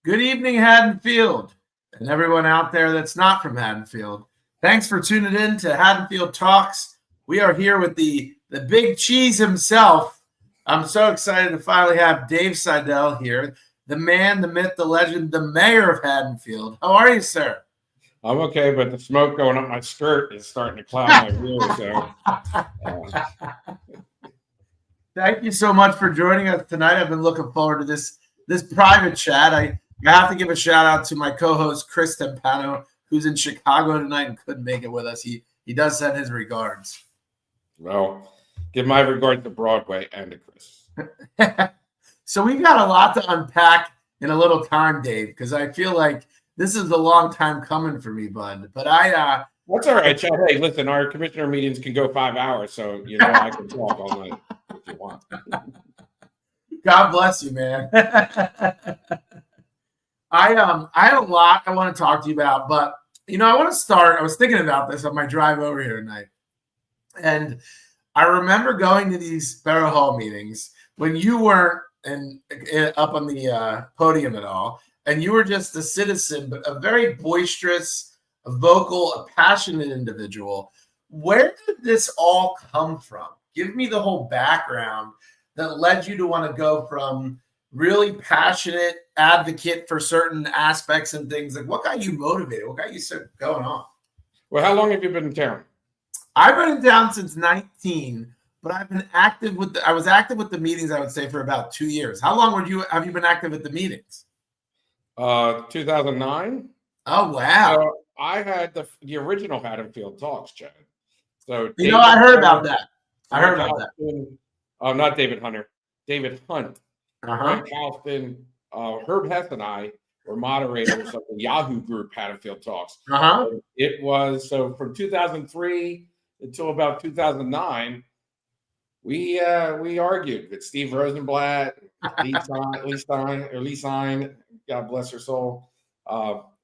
Good evening, Haddonfield, and everyone out there that's not from Haddonfield. Thanks for tuning in to Haddonfield Talks. We are here with the big cheese himself. I'm so excited to finally have Dave Siedell here, the man, the myth, the legend, the mayor of Haddonfield. How are you, sir? I'm okay, but the smoke going up my skirt is starting to cloud my view. So, Thank you so much for joining us tonight. I've been looking forward to this private chat. I have to give a shout out to my co-host Chris Tempano, who's in Chicago tonight and couldn't make it with us. He does send his regards. Well, give my regards to Broadway and to Chris. So we've got a lot to unpack in a little time, Dave, because I feel like this is a long time coming for me, bud. But that's all right, Chad. Hey, listen, our commissioner meetings can go 5 hours, so I can talk all night if you want. God bless you, man. I had a lot I want to talk to you about, but I want to start. I was thinking about this on my drive over here tonight, and I remember going to these Borough Hall meetings when you weren't up on the podium at all, and you were just a citizen, but a very boisterous, a vocal, a passionate individual. Where did this all come from? Give me the whole background that led you to want to go from really passionate advocate for certain aspects and things. Like, what got you motivated? What got you going on? Well, how long have you been in town? I've been in town since 19, but I've been active I was active with the meetings, I would say, for about 2 years. How long have you been active at the meetings? 2009. Oh, wow. So I had the original Haddonfield Talks, Chad. So I heard about that. Not David Hunter. David Hunt. Frank Halston, Herb Hess, and I were moderators of the Yahoo group Haddonfield Talks. It was from 2003 until about 2009. We argued with Steve Rosenblatt, Lee Stein, God bless her soul,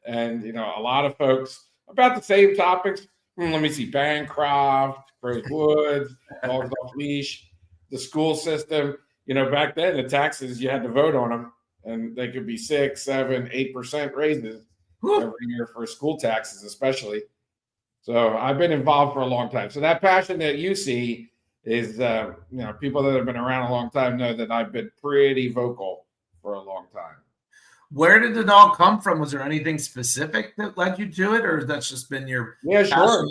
and a lot of folks about the same topics. Let me see: Bancroft, Grace Woods, Dogs Off Leash, the school system. Back then the taxes, you had to vote on them, and they could be 6, 7, 8% raises every year for school taxes, especially. So I've been involved for a long time. So that passion that you see is, people that have been around a long time know that I've been pretty vocal for a long time. Where did it all come from? Was there anything specific that led you to it, or has that just been your passion? Sure.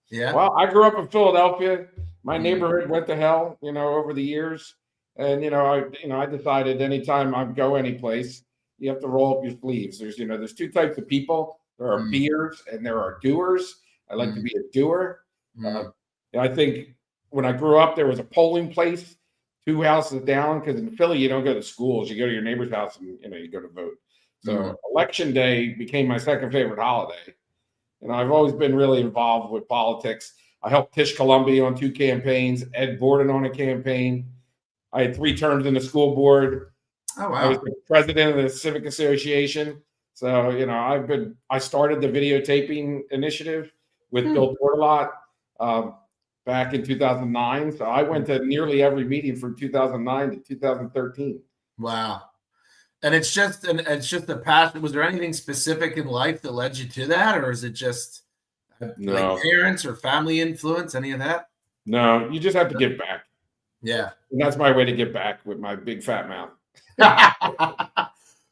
Yeah. Well, I grew up in Philadelphia. My neighborhood went to hell, over the years. And, I decided anytime I go any place, you have to roll up your sleeves. There's two types of people. There are beers and there are doers. I like to be a doer. I think when I grew up, there was a polling place 2 houses down, because in Philly, you don't go to schools. You go to your neighbor's house and, you go to vote. So Election Day became my second favorite holiday. And I've always been really involved with politics. I helped Tish Columbia on 2 campaigns, Ed Borden on a campaign. I had 3 terms in the school board. Oh, wow. I was the president of the Civic Association. So, I started the videotaping initiative with Bill Portalot back in 2009. So I went to nearly every meeting from 2009 to 2013. Wow. And it's just the passion. Was there anything specific in life that led you to that? Or is it just like parents or family influence, any of that? No, you just have to give back. Yeah. And that's my way to get back with my big fat mouth.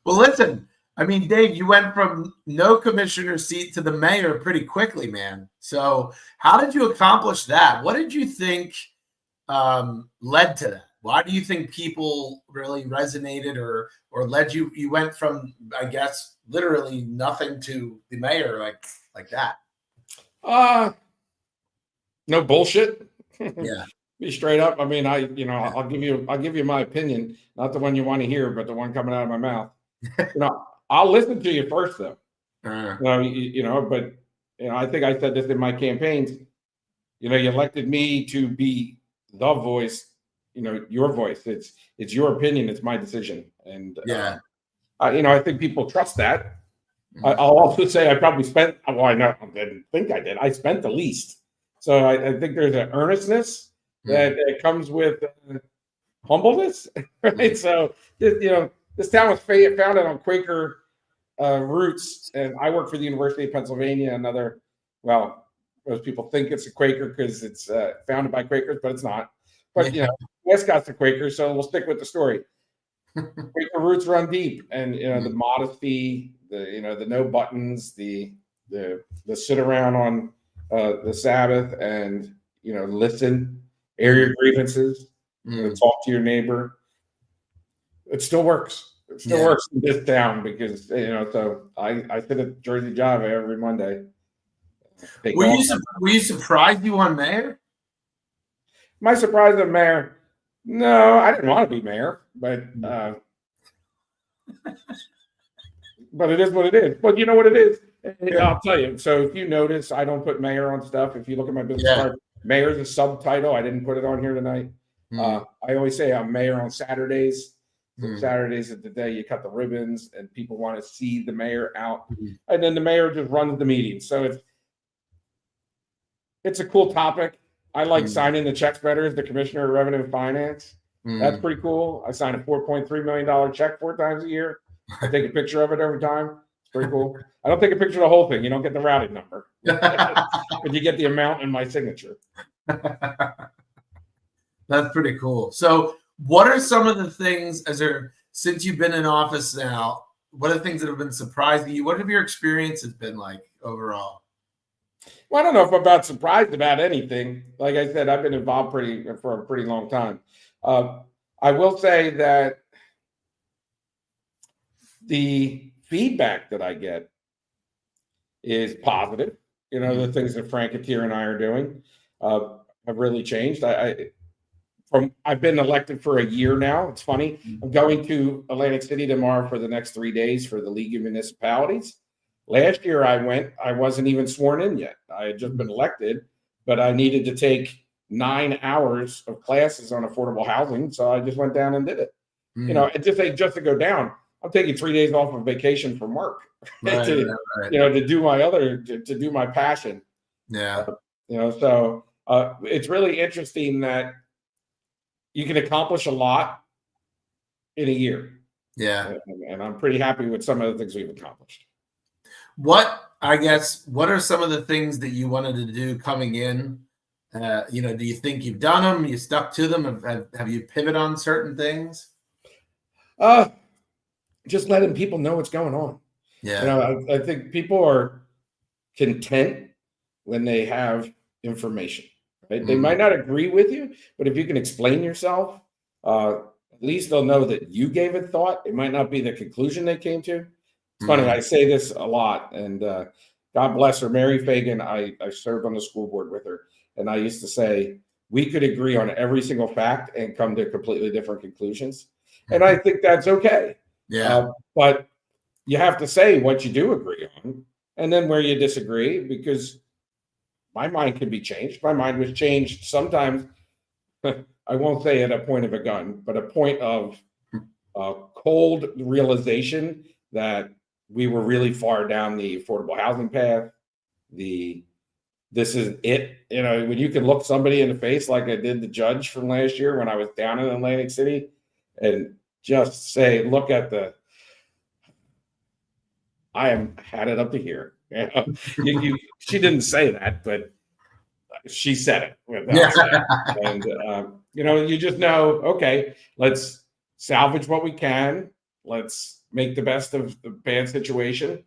Well, listen, Dave, you went from no commissioner seat to the mayor pretty quickly, man. So how did you accomplish that? What did you think led to that? Why do you think people really resonated or led you? You went from, I guess, literally nothing to the mayor like that. No bullshit. Yeah. Be straight up. I'll give you my opinion, not the one you want to hear, but the one coming out of my mouth. I'll listen to you first, though. But I think I said this in my campaigns. You elected me to be the voice. Your voice. It's your opinion. It's my decision. And I think people trust that. I'll also say I probably spent. Well, I didn't think I did. I spent the least. So I think there's an earnestness that comes with humbleness, right? So this town was founded on Quaker roots, and I work for the University of Pennsylvania. Most people think it's a Quaker because it's founded by Quakers, but it's not. But Westcott's a Quaker, so we'll stick with the story. Quaker roots run deep, and the modesty, the no buttons, the sit around on the Sabbath and listen, air your grievances, talk to your neighbor. It still works. It still works in this town because So I sit at Jersey Java every Monday. Were you surprised you won mayor? My surprise of mayor? No, I didn't want to be mayor, but it is what it is. But you know what it is? I'll tell you. So if you notice, I don't put mayor on stuff. If you look at my business card, mayor is a subtitle. I didn't put it on here tonight. I always say I'm mayor on Saturdays. So Saturdays is the day you cut the ribbons and people want to see the mayor out. And then the mayor just runs the meeting. So it's a cool topic. I like signing the checks better as the commissioner of revenue and finance. That's pretty cool. I sign a $4.3 million check 4 times a year. I take a picture of it every time. It's pretty cool. I don't take a picture of the whole thing. You don't get the routing number, but you get the amount and my signature. That's pretty cool. So what are some of the things, since you've been in office now, what are the things that have been surprising you? What have your experiences been like overall? Well, I don't know if I'm about surprised about anything. Like I said, I've been involved for a pretty long time. I will say that the feedback that I get is positive. The things that Frank Attier and I are doing have really changed. I've been elected for a year now. It's funny. I'm going to Atlantic City tomorrow for the next 3 days for the League of Municipalities. Last year I wasn't even sworn in yet. I had just been elected, but I needed to take 9 hours of classes on affordable housing. So I just went down and did it. Just to go down, I'm taking 3 days off of vacation from work to do my passion. Yeah. So it's really interesting that you can accomplish a lot in a year. Yeah. And I'm pretty happy with some of the things we've accomplished. What are some of the things that you wanted to do coming in? Do you think you've done them? You stuck to them? Have you pivoted on certain things? Just letting people know what's going on. Yeah. I think people are content when they have information. Right? They might not agree with you, but if you can explain yourself, at least they'll know that you gave it thought. It might not be the conclusion they came to. It's funny. I say this a lot, and God bless her, Mary Fagan. I served on the school board with her, and I used to say we could agree on every single fact and come to completely different conclusions, and I think that's okay. Yeah. But you have to say what you do agree on, and then where you disagree, because my mind can be changed. My mind was changed sometimes. I won't say at a point of a gun, but a point of cold realization that we were really far down the affordable housing path. This is it. When you can look somebody in the face like I did the judge from last year when I was down in Atlantic City and just say, look at I am had it up to here. She didn't say that, but she said it. And, you just know, okay, let's salvage what we can. Let's make the best of the bad situation,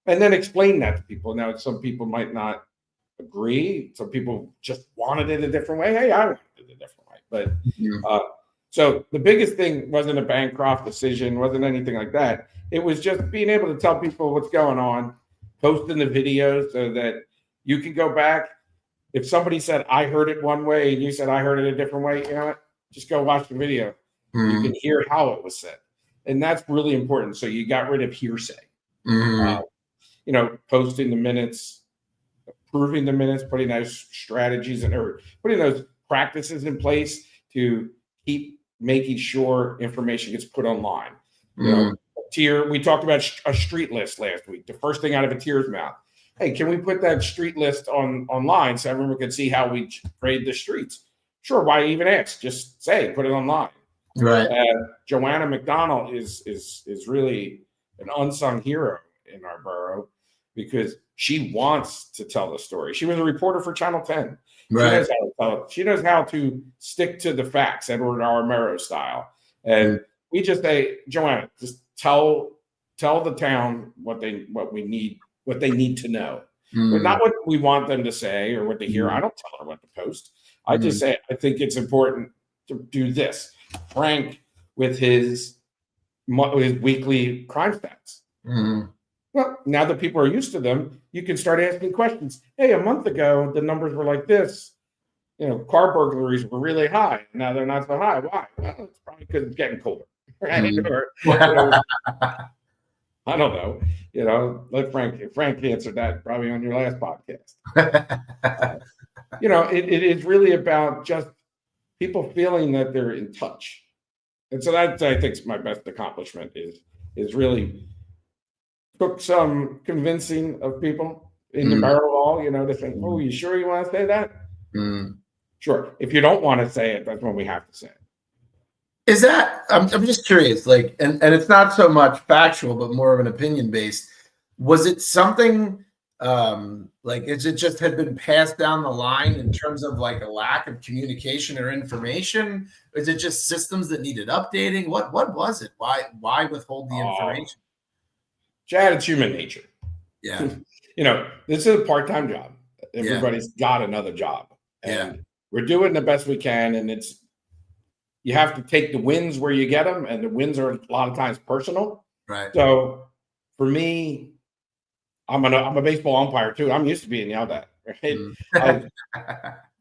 and then explain that to people. Now, some people might not agree. Some people just wanted it a different way. Hey, I wanted it a different way. But so the biggest thing wasn't a Bancroft decision, wasn't anything like that. It was just being able to tell people what's going on, posting the videos so that you can go back. If somebody said, I heard it one way, and you said, I heard it a different way, just go watch the video. You can hear how it was said. And that's really important. So you got rid of hearsay, posting the minutes, approving the minutes, putting those strategies or putting those practices in place to keep making sure information gets put online. We talked about a street list last week. The first thing out of Attier's mouth. Hey, can we put that street list online so everyone can see how we grade the streets? Sure. Why even ask? Just say, put it online. Right. Joanna McDonald is really an unsung hero in our borough because she wants to tell the story. She was a reporter for Channel 10. Right. She knows how to stick to the facts, Edward R. Murrow style. And we just say, Joanna, just tell the town what they need to know. But not what we want them to say or what to hear. I don't tell her what to post. I just say, I think it's important to do this. Frank with his weekly crime stats. Well, now that people are used to them, you can start asking questions. Hey, a month ago, the numbers were like this. Car burglaries were really high. Now they're not so high. Why? Well, it's probably because it's getting colder. Right? Or, I don't know. Let Frank answer that probably on your last podcast. It is really about just people feeling that they're in touch. And so that, I think, is my best accomplishment is really took some convincing of people in the barrel hall, to think, oh, you sure you want to say that? Sure. If you don't want to say it, that's when we have to say it. Is that, I'm just curious, like, and it's not so much factual, but more of an opinion based. Was it something is it just had been passed down the line in terms of like a lack of communication or information? Is it just systems that needed updating? What was it? Why withhold the information? Chad, it's human nature. Yeah. This is a part-time job. Everybody's got another job. And we're doing the best we can. And you have to take the wins where you get them. And the wins are a lot of times personal. Right. So for me, I'm a baseball umpire too. I'm used to being yelled at. Right?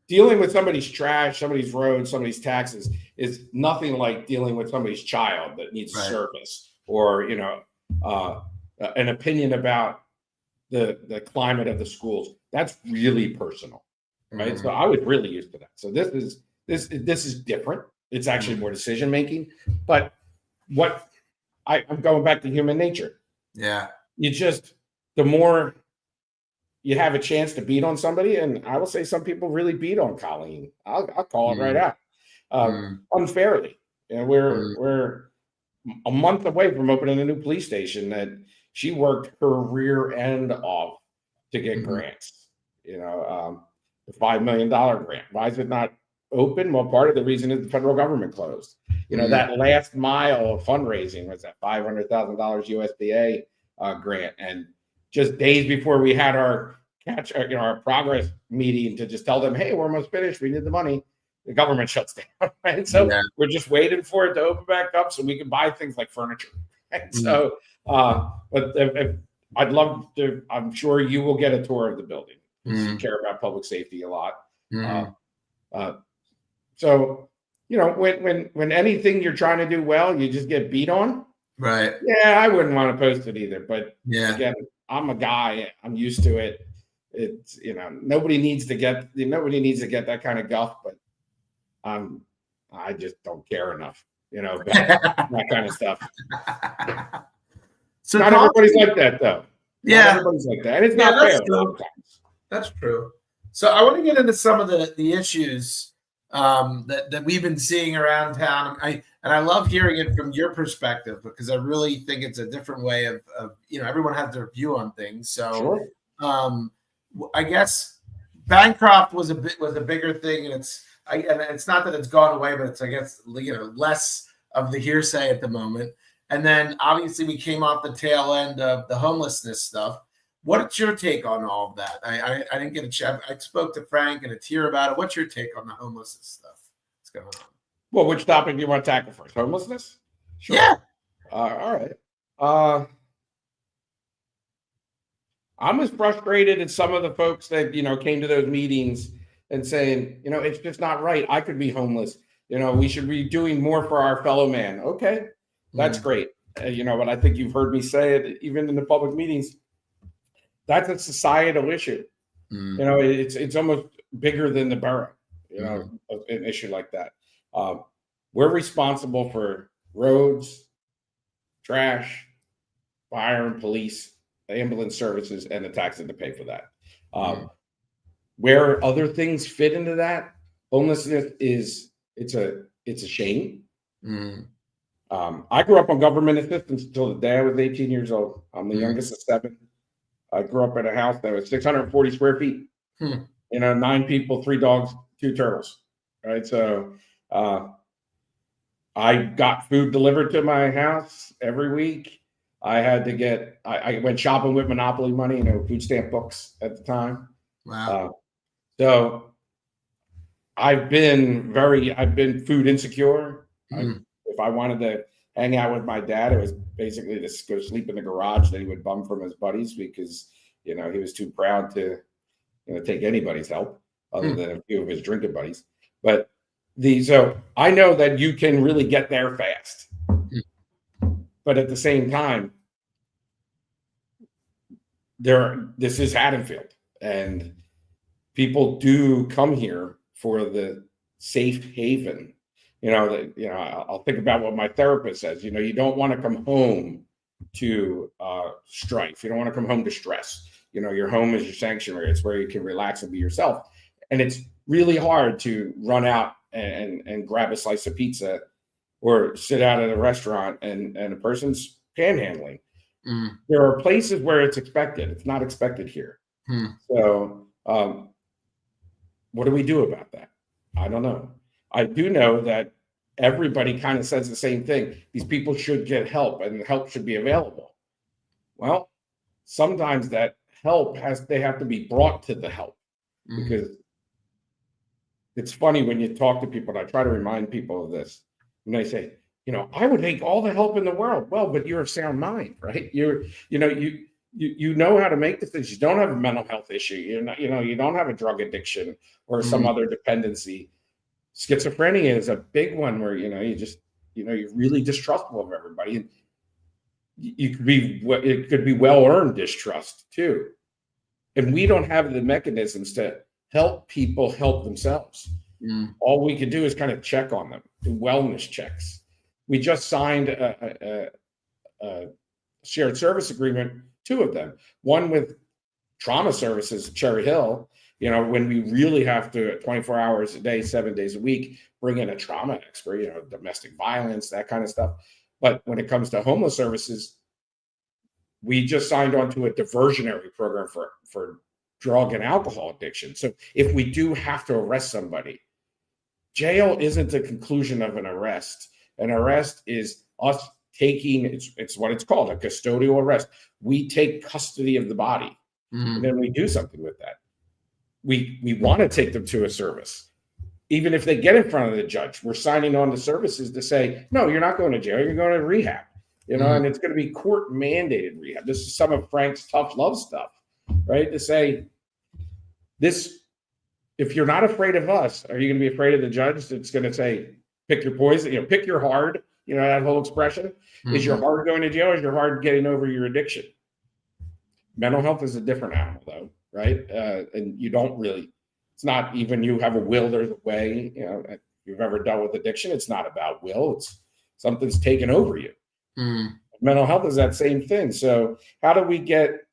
Dealing with somebody's trash, somebody's road, somebody's taxes is nothing like dealing with somebody's child that needs service or, an opinion about the climate of the schools. That's really personal, right? So I was really used to that. So this is different. It's actually more decision making. But I'm going back to human nature. Yeah, the more you have a chance to beat on somebody, and I will say some people really beat on Colleen. I'll call it right out unfairly. We're a month away from opening a new police station that she worked her rear end off to get grants. The $5 million grant. Why is it not open? Well, part of the reason is the federal government closed. That last mile of fundraising was that $500,000 USDA grant, and just days before we had our progress meeting to just tell them, hey, we're almost finished. We need the money. The government shuts down, right? So we're just waiting for it to open back up so we can buy things like furniture. Right? So, but if I'd love to. I'm sure you will get a tour of the building. You care about public safety a lot. So, when anything you're trying to do well, you just get beat on. Right. Yeah, I wouldn't want to post it either. But again, I'm a guy. I'm used to it. It's nobody needs to get that kind of guff, but I just don't care enough, about that kind of stuff. So not everybody's like that, though. Yeah, not everybody's like that. And it's not fair. That's true. So I want to get into some of the issues that we've been seeing around town. I love hearing it from your perspective because I really think it's a different way of everyone has their view on things. So I guess Bancroft was a bigger thing, and it's not that it's gone away, but it's I guess less of the hearsay at the moment. And then obviously we came off the tail end of the homelessness stuff. What's your take on all of that? I didn't get a chat. I spoke to Frank and Atir about it. What's your take on the homelessness stuff? What's going on? Well, which topic do you want to tackle first? Homelessness? Sure. Yeah. All right. I'm as frustrated as some of the folks that, came to those meetings and saying, it's just not right. I could be homeless. We should be doing more for our fellow man. Okay. That's great. But I think you've heard me say it even in the public meetings. That's a societal issue. It's almost bigger than the borough, an issue like that. We're responsible for roads, trash, fire and police, ambulance services, and the taxes to pay for that. Where other things fit into that, homelessness it's a shame. I grew up on government assistance until the day I was 18 years old. I'm the youngest of 7. I grew up in a house that was 640 square feet. 9 people, 3 dogs, 2 turtles. Right. So I got food delivered to my house every week. I had to get, I went shopping with Monopoly money, food stamp books at the time. Wow. So I've been food insecure. If I wanted to hang out with my dad, it was basically to go sleep in the garage that he would bum from his buddies because, he was too proud to, take anybody's help other than a few of his drinking buddies. But so I know that you can really get there fast. But at the same time, this is Haddonfield, and people do come here for the safe haven. I'll think about what my therapist says. You don't want to come home to strife. You don't want to come home to stress. Your home is your sanctuary. It's where you can relax and be yourself. And it's really hard to run out and grab a slice of pizza or sit out at a restaurant and a person's panhandling. There are places where it's expected. It's not expected here. So what do we do about that? I don't know. I do know that everybody kind of says the same thing. These people should get help and help should be available. Well, sometimes that help they have to be brought to the help because it's funny when you talk to people, and I try to remind people of this, and they say, I would take all the help in the world. Well, but you're of sound mind, right? You know how to make decisions. You don't have a mental health issue. You don't have a drug addiction or some other dependency. Schizophrenia is a big one where, you're really distrustful of everybody. And it could be well-earned distrust too. And we don't have the mechanisms to help people help themselves. All we can do is kind of check on them, do wellness checks. We just signed a shared service agreement, 2 of them. One with trauma services at Cherry Hill, when we really have to 24 hours a day, 7 days a week, bring in a trauma expert, domestic violence, that kind of stuff. But when it comes to homeless services, we just signed on to a diversionary program for drug and alcohol addiction. So if we do have to arrest somebody, jail isn't the conclusion of an arrest. An arrest is us taking, it's what it's called, a custodial arrest. We take custody of the body, and then we do something with that. We want to take them to a service. Even if they get in front of the judge, we're signing on to services to say, no, you're not going to jail, you're going to rehab. And it's going to be court mandated rehab. This is some of Frank's tough love stuff, right? To say this, if you're not afraid of us, are you going to be afraid of the judge that's going to say, pick your poison, pick your hard, that whole expression? Is your heart going to jail, or is your heart getting over your addiction? Mental health is a different animal though, right? And you don't really, it's not even you have a will, there's a way. If you've ever dealt with addiction, it's not about will, it's something's taken over you. Mental health is that same thing. So how do we get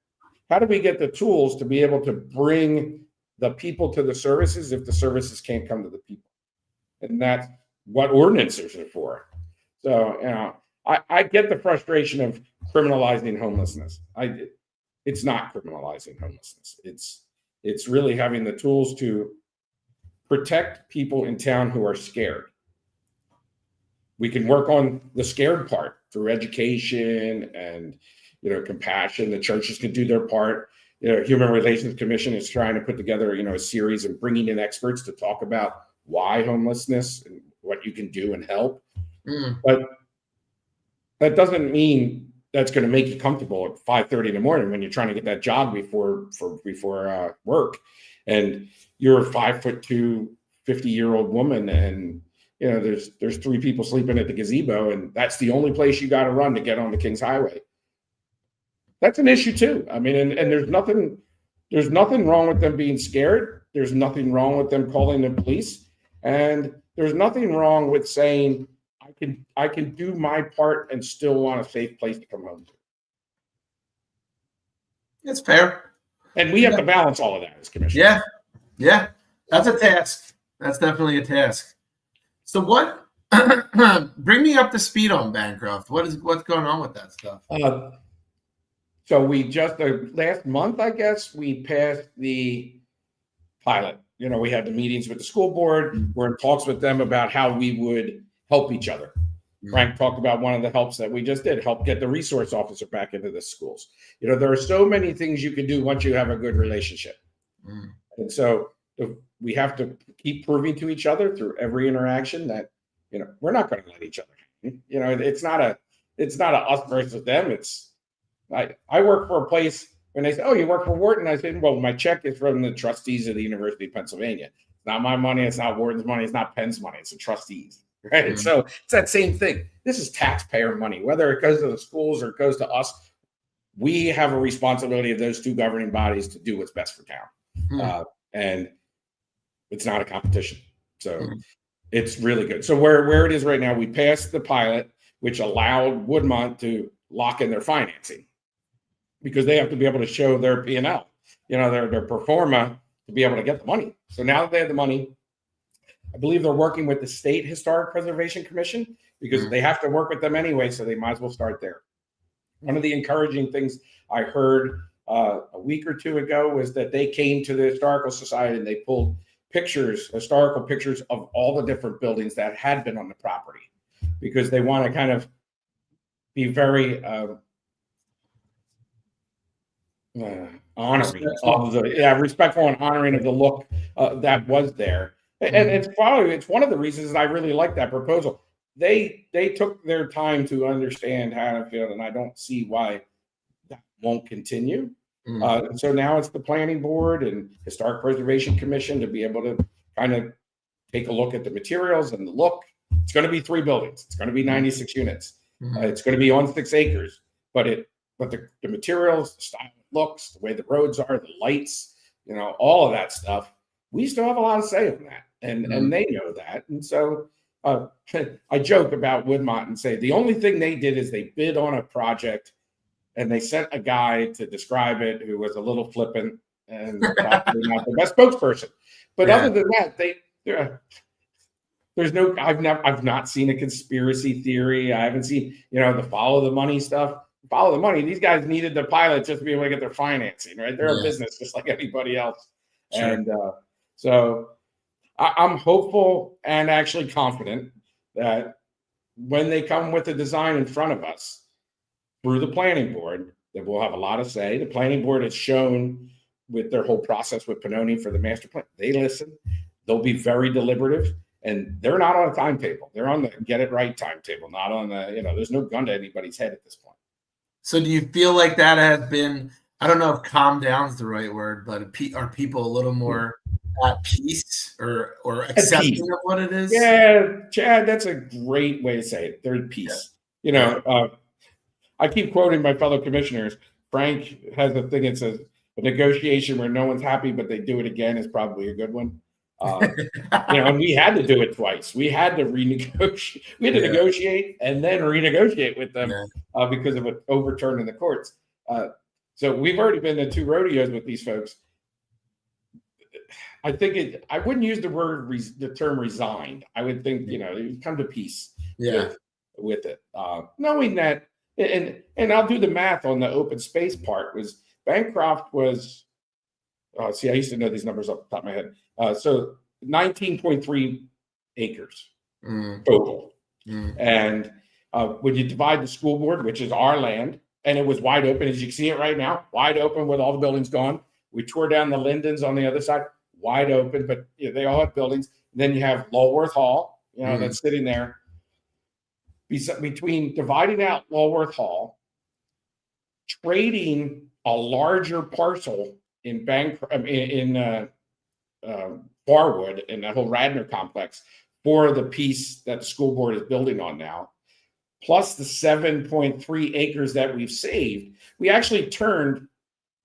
the tools to be able to bring the people to the services if the services can't come to the people? And that's what ordinances are for. So, I get the frustration of criminalizing homelessness. It's not criminalizing homelessness. It's really having the tools to protect people in town who are scared. We can work on the scared part through education and, compassion. The churches can do their part. Human Relations Commission is trying to put together, a series and bringing in experts to talk about why homelessness and what you can do and help. But that doesn't mean that's going to make you comfortable at 5:30 in the morning when you're trying to get that job before work, and you're a 5'2", 50-year-old woman, and there's 3 people sleeping at the gazebo, and that's the only place you got to run to get on the Kings Highway. That's an issue too. I mean, and there's nothing wrong with them being scared. There's nothing wrong with them calling the police, and there's nothing wrong with saying, I can do my part and still want a safe place to come home to. It's fair. And we have to balance all of that as commissioners. Yeah. That's a task. That's definitely a task. So what Bring me up to speed on Bancroft. What's going on with that stuff? So we just last month, I guess, we passed the pilot. We had the meetings with the school board. We're in talks with them about how we would help each other. Frank talked about one of the helps that we just did, help get the resource officer back into the schools. There are so many things you can do once you have a good relationship. And so we have to keep proving to each other through every interaction that, we're not going to let each other hang. It's not a us versus them. I work for a place, when they say, "Oh, you work for Wharton?" I said, "Well, my check is from the trustees of the University of Pennsylvania. It's not my money. It's not Wharton's money. It's not Penn's money. It's the trustees." Right. So it's that same thing. This is taxpayer money, whether it goes to the schools or it goes to us. We have a responsibility of those two governing bodies to do what's best for town. And it's not a competition. So it's really good. So where it is right now, we passed the pilot, which allowed Woodmont to lock in their financing because they have to be able to show their P&L, their pro forma to be able to get the money. So now that they have the money, I believe they're working with the State Historic Preservation Commission because they have to work with them anyway, so they might as well start there. One of the encouraging things I heard a week or two ago was that they came to the Historical Society and they pulled historical pictures of all the different buildings that had been on the property because they want to kind of be very honoring of respectful and honoring of the look that was there. And it's one of the reasons I really like that proposal. They took their time to understand Haddonfield, and I don't see why that won't continue. So now it's the planning board and Historic Preservation Commission to be able to kind of take a look at the materials and the look. It's going to be 3 buildings. It's going to be 96 units. It's going to be on 6 acres, but the materials, the style it looks, the way the roads are, the lights, all of that stuff. We still have a lot of say in that, and they know that. And so I joke about Woodmont and say the only thing they did is they bid on a project, and they sent a guy to describe it who was a little flippant and probably not the best spokesperson. But other than that, there's no. I've not seen a conspiracy theory. I haven't seen the follow the money stuff. Follow the money. These guys needed the pilot just to be able to get their financing. Right, they're a business just like anybody else. Sure. And so I'm hopeful and actually confident that when they come with the design in front of us through the planning board, that we'll have a lot of say. The planning board has shown with their whole process with Pannoni for the master plan, they listen. They'll be very deliberative, and they're not on a timetable. They're on the get it right timetable, not on the, there's no gun to anybody's head at this point. So do you feel like that has been, I don't know if calm down is the right word, but are people a little more at peace or accepting of what it is? Yeah, Chad, that's a great way to say it. They're at peace. Yeah. I keep quoting my fellow commissioners. Frank has a thing that says a negotiation where no one's happy, but they do it again is probably a good one. And we had to do it twice. We had to renegotiate. We had to negotiate and then renegotiate with them because of an overturn in the courts. So we've already been to 2 rodeos with these folks. I think I wouldn't use the term resigned. I would think, you come to peace with it. Knowing that, and I'll do the math on the open space part, was Bancroft was, I used to know these numbers off the top of my head. So 19.3 acres total. And when you divide the school board, which is our land, and it was wide open, as you can see it right now, wide open with all the buildings gone. We tore down the Lindens on the other side, wide open, but they all have buildings. Then you have Lulworth Hall, that's sitting there. Between dividing out Lulworth Hall, trading a larger parcel in Barwood and that whole Radnor complex for the piece that the school board is building on now, plus the 7.3 acres that we've saved, we actually turned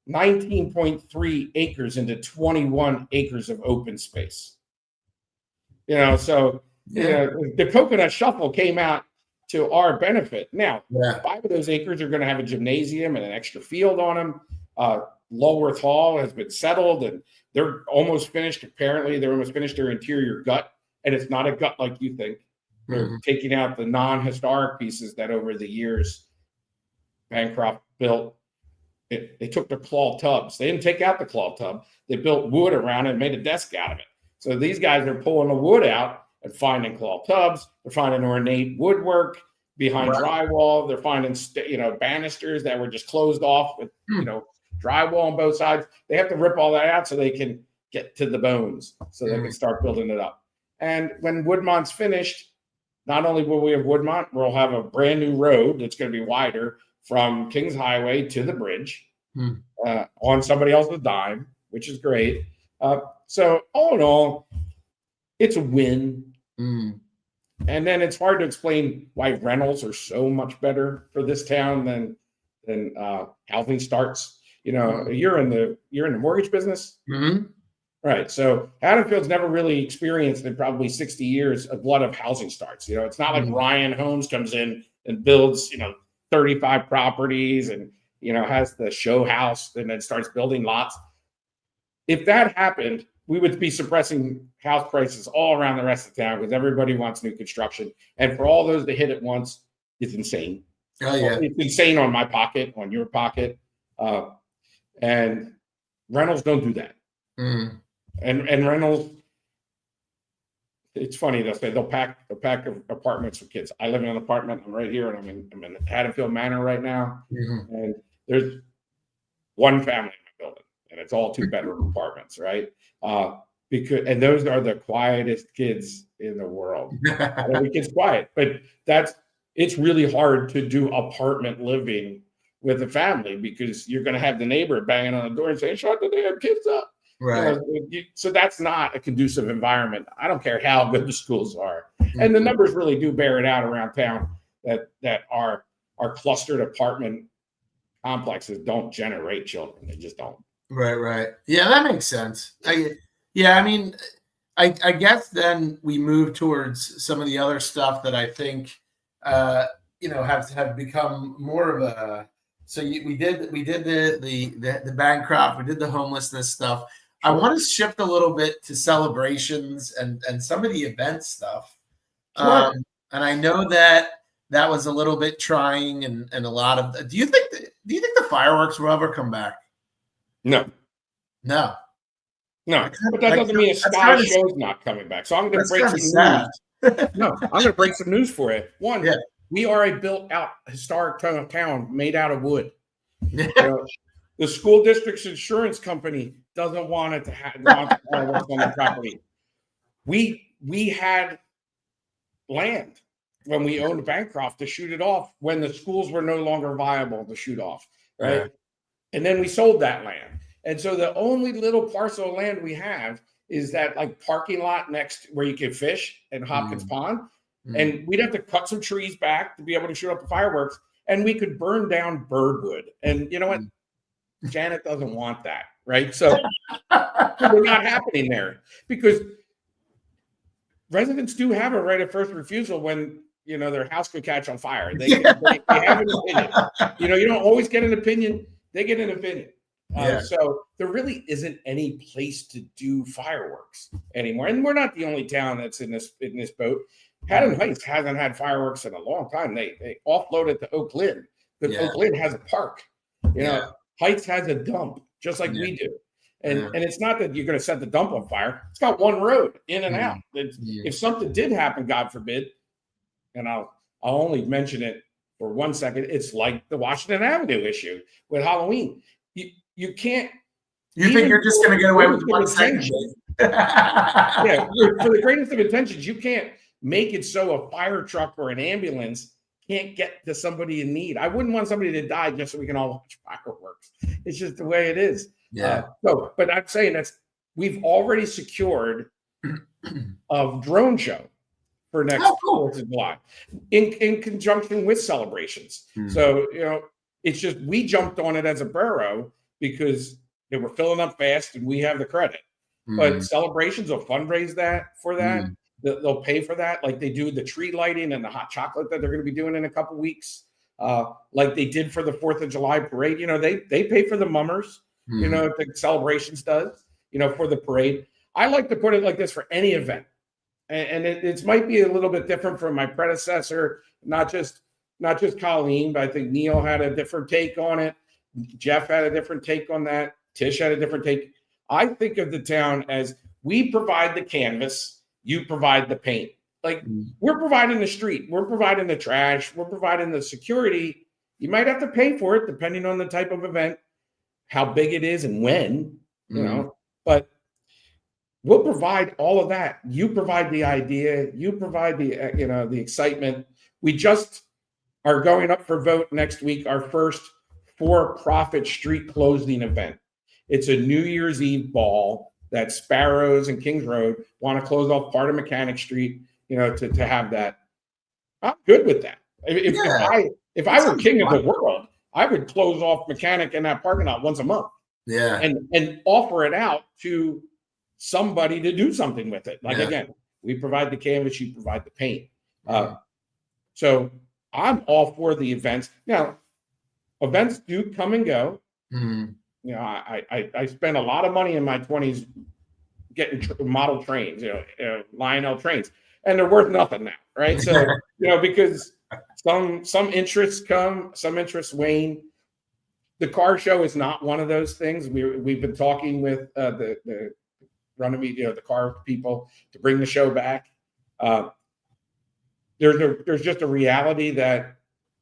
19.3 acres into 21 acres of open space. The coconut shuffle came out to our benefit. Now, 5 of those acres are going to have a gymnasium and an extra field on them. Lulworth Hall has been settled, and they're almost finished. Apparently, they're almost finished their interior gut, and it's not a gut like you think. They're taking out the non-historic pieces that over the years Bancroft built. They took the claw tubs. They didn't take out the claw tub. They built wood around it and made a desk out of it. So these guys are pulling the wood out and finding claw tubs. They're finding ornate woodwork behind drywall. They're finding banisters that were just closed off with drywall on both sides. They have to rip all that out so they can get to the bones, so they can start building it up. And when Woodmont's finished, not only will we have Woodmont, we'll have a brand new road that's going to be wider from Kings Highway to the bridge on somebody else's dime, which is great. So all in all, it's a win. And then it's hard to explain why rentals are so much better for this town than housing starts. You're in the mortgage business, right? So Haddonfield's never really experienced in probably 60 years a glut of housing starts. It's not like Ryan Homes comes in and builds 35 properties and has the show house and then starts building lots. If that happened, we would be suppressing house prices all around the rest of town because everybody wants new construction. And for all those to hit at once, it's insane. Oh, yeah. It's insane on my pocket, on your pocket. And rentals don't do that. And rentals, it's funny, they'll pack apartments for kids. I live in an apartment. I'm right here, and I'm in Haddonfield Manor right now. And there's one family in my building, and it's all 2-bedroom apartments, right? And those are the quietest kids in the world. Every kid's quiet, but it's really hard to do apartment living with a family because you're going to have the neighbor banging on the door and saying, "Shut the damn kids up." Right. So that's not a conducive environment. I don't care how good the schools are. And the numbers really do bear it out around town that our clustered apartment complexes don't generate children. They just don't. Right. Yeah, that makes sense. I guess then we move towards some of the other stuff that I think have become more of a. So we did the Bancroft, we did the homelessness stuff. I want to shift a little bit to celebrations and some of the event stuff. And I know that was a little bit trying and a lot of. Do you think the fireworks will ever come back? No. But that doesn't mean a sky show's not coming back. So I'm going to break some news. No, I'm going to break some news for you. One, we are a built-out historic town made out of wood. The school district's insurance company doesn't want it to want fireworks on the property. We had land when we owned Bancroft to shoot it off when the schools were no longer viable to shoot off, right? And then we sold that land. And so the only little parcel of land we have is that like parking lot next where you can fish in Hopkins Pond. And we'd have to cut some trees back to be able to shoot up the fireworks. And we could burn down birdwood. And you know what? Janet doesn't want that, right? So they're not happening there because residents do have a right of first refusal when their house could catch on fire. They have an opinion. You don't always get an opinion. They get an opinion. So there really isn't any place to do fireworks anymore. And we're not the only town that's in this boat. Haddon Heights hasn't had fireworks in a long time. They offloaded to Oak Lynn because Oak Lynn has a park. Heights has a dump just like we do. And it's not that you're going to set the dump on fire. It's got one road in and out. If something did happen, God forbid, and I'll only mention it for 1 second, it's like the Washington Avenue issue with Halloween. You can't. You think you're just going to get away with 1 second? For the greatest of intentions, you can't make it so a fire truck or an ambulance can't get to somebody in need. I wouldn't want somebody to die just so we can all watch fireworks. It's just the way it is. But I'm saying we've already secured a drone show for next 4th of July in conjunction with celebrations. So, it's just we jumped on it as a borough because they were filling up fast and we have the credit. But celebrations will fundraise for that. They'll pay for that, like they do the tree lighting and the hot chocolate that they're going to be doing in a couple weeks, like they did for the 4th of July parade. They pay for the mummers. The celebrations does. For the parade. I like to put it like this for any event. and it might be a little bit different from my predecessor, not just Colleen, but I think Neil had a different take on it. Jeff had a different take on that. Tish had a different take. I think of the town as we provide the canvas, you provide the paint. Like we're providing the street, we're providing the trash, we're providing the security. You might have to pay for it depending on the type of event, how big it is and when, you know, but we'll provide all of that. You provide the idea, you provide the, you know, the excitement. We just are going up for vote next week, our first for-profit street closing event. It's a New Year's Eve ball that Sparrows and Kings Road want to close off part of Mechanic Street, you know, to have that. I'm good with that. If I were king of the world, I would close off Mechanic in that parking lot once a month. Yeah. And offer it out to somebody to do something with it. Like, again, we provide the canvas, you provide the paint. So I'm all for the events. Now, events do come and go. You know, I spent a lot of money in my 20s getting model trains, you know, Lionel trains, and they're worth nothing now, right? So, you know, because some interests come, some interests wane. The car show is not one of those things. We've been talking with the Runnymede, you know, the car people to bring the show back. There's just a reality that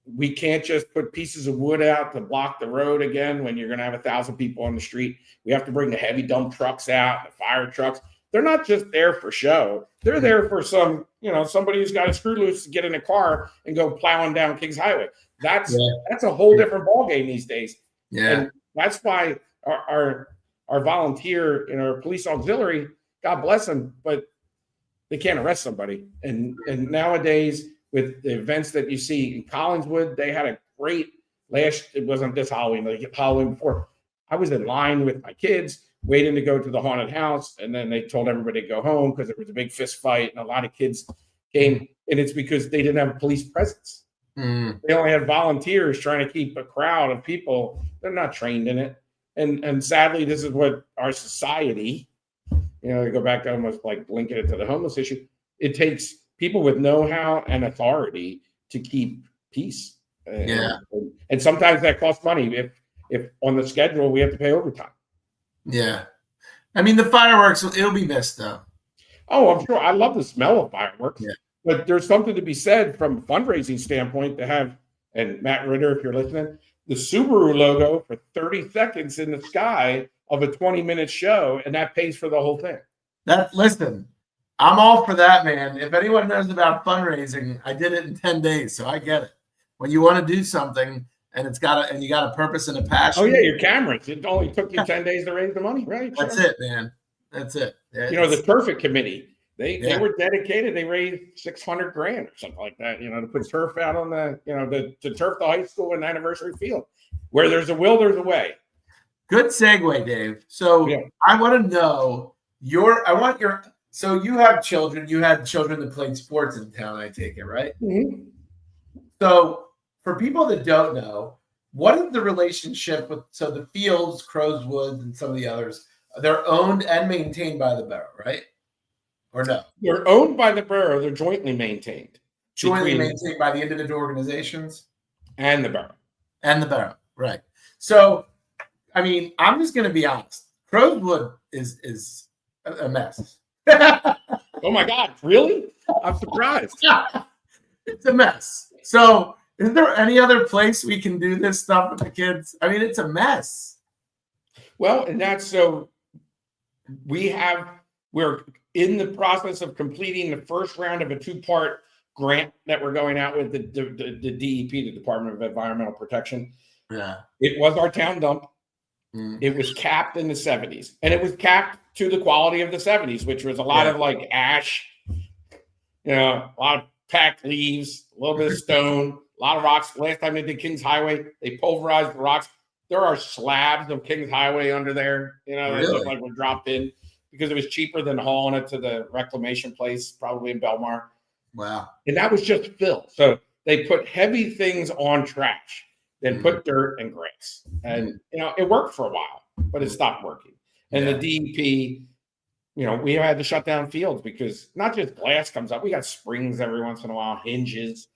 we can't just put pieces of wood out to block the road again when you're going to have 1,000 people on the street. We have to bring the heavy dump trucks out, the fire trucks. They're not just there for show. They're there for somebody who's got a screw loose to get in a car and go plowing down Kings Highway. That's a whole different ballgame these days. Yeah. And that's why our volunteer and our police auxiliary, God bless them, but they can't arrest somebody. And nowadays, with the events that you see in Collingswood, they had a great it wasn't this Halloween, like Halloween before. I was in line with my kids waiting to go to the haunted house, and then they told everybody to go home because there was a big fist fight, and a lot of kids came, and it's because they didn't have police presence. They only had volunteers trying to keep a crowd of people. They're not trained in it. And sadly, this is what our society, you know, to go back to almost like linking it to the homeless issue, it takes people with know-how and authority to keep peace. And sometimes that costs money. If on the schedule, we have to pay overtime. Yeah. I mean, the fireworks, it'll be missed, though. Oh, I'm sure. I love the smell of fireworks. Yeah. But there's something to be said from a fundraising standpoint to have, and Matt Ritter, if you're listening, the Subaru logo for 30 seconds in the sky of a 20-minute show, and that pays for the whole thing. Listen, I'm all for that, man. If anyone knows about fundraising, I did it in 10 days, so I get it. When you want to do something and you got a purpose and a passion. Oh yeah, your cameras. It only took you 10 days to raise the money, right? That's it, man. That's it. You know, the Turf Committee. They were dedicated. They raised $600,000 or something like that, you know, to put turf out on the, you know, to turf the high school and anniversary field. Where there's a will, there's a way. Good segue, Dave. So I want to know so you have children. You had children that played sports in town, I take it, right? Mm-hmm. So for people that don't know, what is the relationship with, so the fields, Crowswood, and some of the others, they're owned and maintained by the borough, right? Or no? They're owned by the borough. They're jointly maintained. Jointly maintained by the individual organizations? And the borough. And the borough, right. So, I mean, I'm just going to be honest. Crowswood is a mess. Oh, my God. Really? I'm surprised. It's a mess. So, is there any other place we can do this stuff with the kids? I mean, it's a mess. Well, and that's so we're in the process of completing the first round of a 2-part grant that we're going out with the DEP, the Department of Environmental Protection. Yeah. It was our town dump. It was capped in the 70s, and it was capped to the quality of the 70s, which was a lot of like ash, you know, a lot of packed leaves, a little bit of stone, a lot of rocks. Last time they did Kings Highway, they pulverized the rocks. There are slabs of Kings Highway under there, you know, that look like were dropped in because it was cheaper than hauling it to the reclamation place, probably in Belmar. Wow. And that was just fill. So they put heavy things on trash, then put dirt and grass. And, you know, it worked for a while, but it stopped working. And the DEP we had to shut down fields because not just glass comes up. We got springs every once in a while, hinges,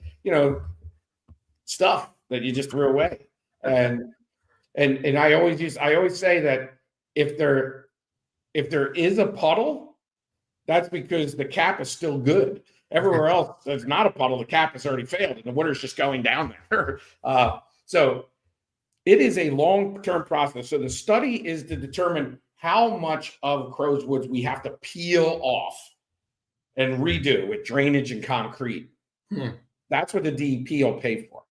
stuff that you just threw away. And I always say that if there is a puddle, that's because the cap is still good. Everywhere else, there's not a puddle. The cap has already failed, and the water's just going down there. So it is a long-term process. So the study is to determine how much of Crow's Woods we have to peel off and redo with drainage and concrete. That's what the DEP will pay for.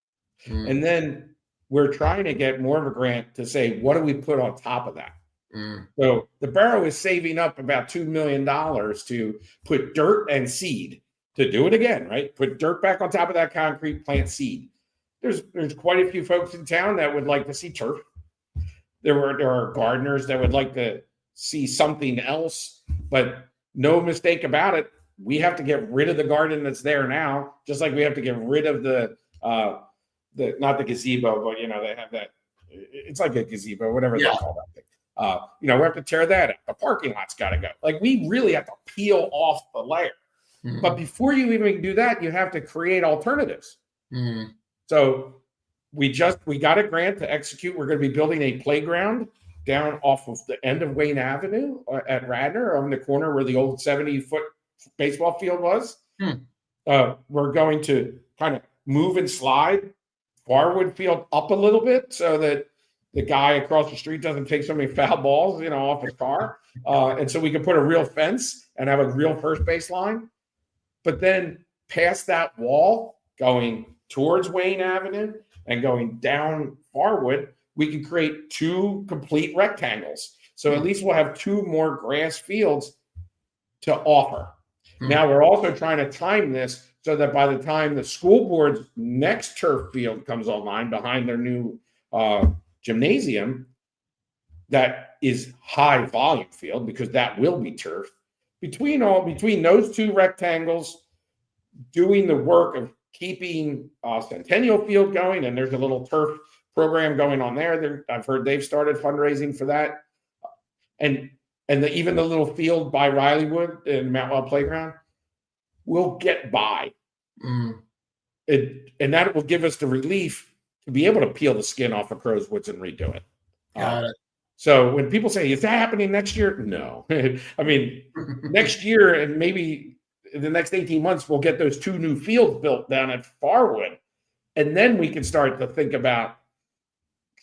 And then we're trying to get more of a grant to say, what do we put on top of that? So the borough is saving up about $2 million to put dirt and seed to do it again, right? Put dirt back on top of that concrete, plant seed. There's quite a few folks in town that would like to see turf. There are gardeners that would like to see something else, but no mistake about it. We have to get rid of the garden that's there now, just like we have to get rid of the not the gazebo, but they have that. It's like a gazebo, whatever they call that thing. We have to tear that out. The parking lot's got to go. Like, we really have to peel off the layer. But before you even do that, you have to create alternatives. So we got a grant to execute. We're going to be building a playground down off of the end of Wayne Avenue at Radnor, on the corner where the old 70-foot baseball field was. We're going to kind of move and slide Farwood Field up a little bit so that the guy across the street doesn't take so many foul balls, off his car. And so we can put a real fence and have a real first base line. But then past that wall, going towards Wayne Avenue and going down Farwood, we can create 2 complete rectangles. So at least we'll have 2 more grass fields to offer. Now we're also trying to time this so that by the time the school board's next turf field comes online behind their new gymnasium, that is high volume field, because that will be turf. Between those 2 rectangles, doing the work of keeping Centennial Field going, and there's a little turf program going on there. I've heard they've started fundraising for that, and even the little field by Rileywood and Mountwell Playground will get by, and that will give us the relief to be able to peel the skin off of Crow's Woods and redo it. Got it. So when people say, is that happening next year? No. I mean, next year, and maybe in the next 18 months, we'll get those 2 new fields built down at Farwood. And then we can start to think about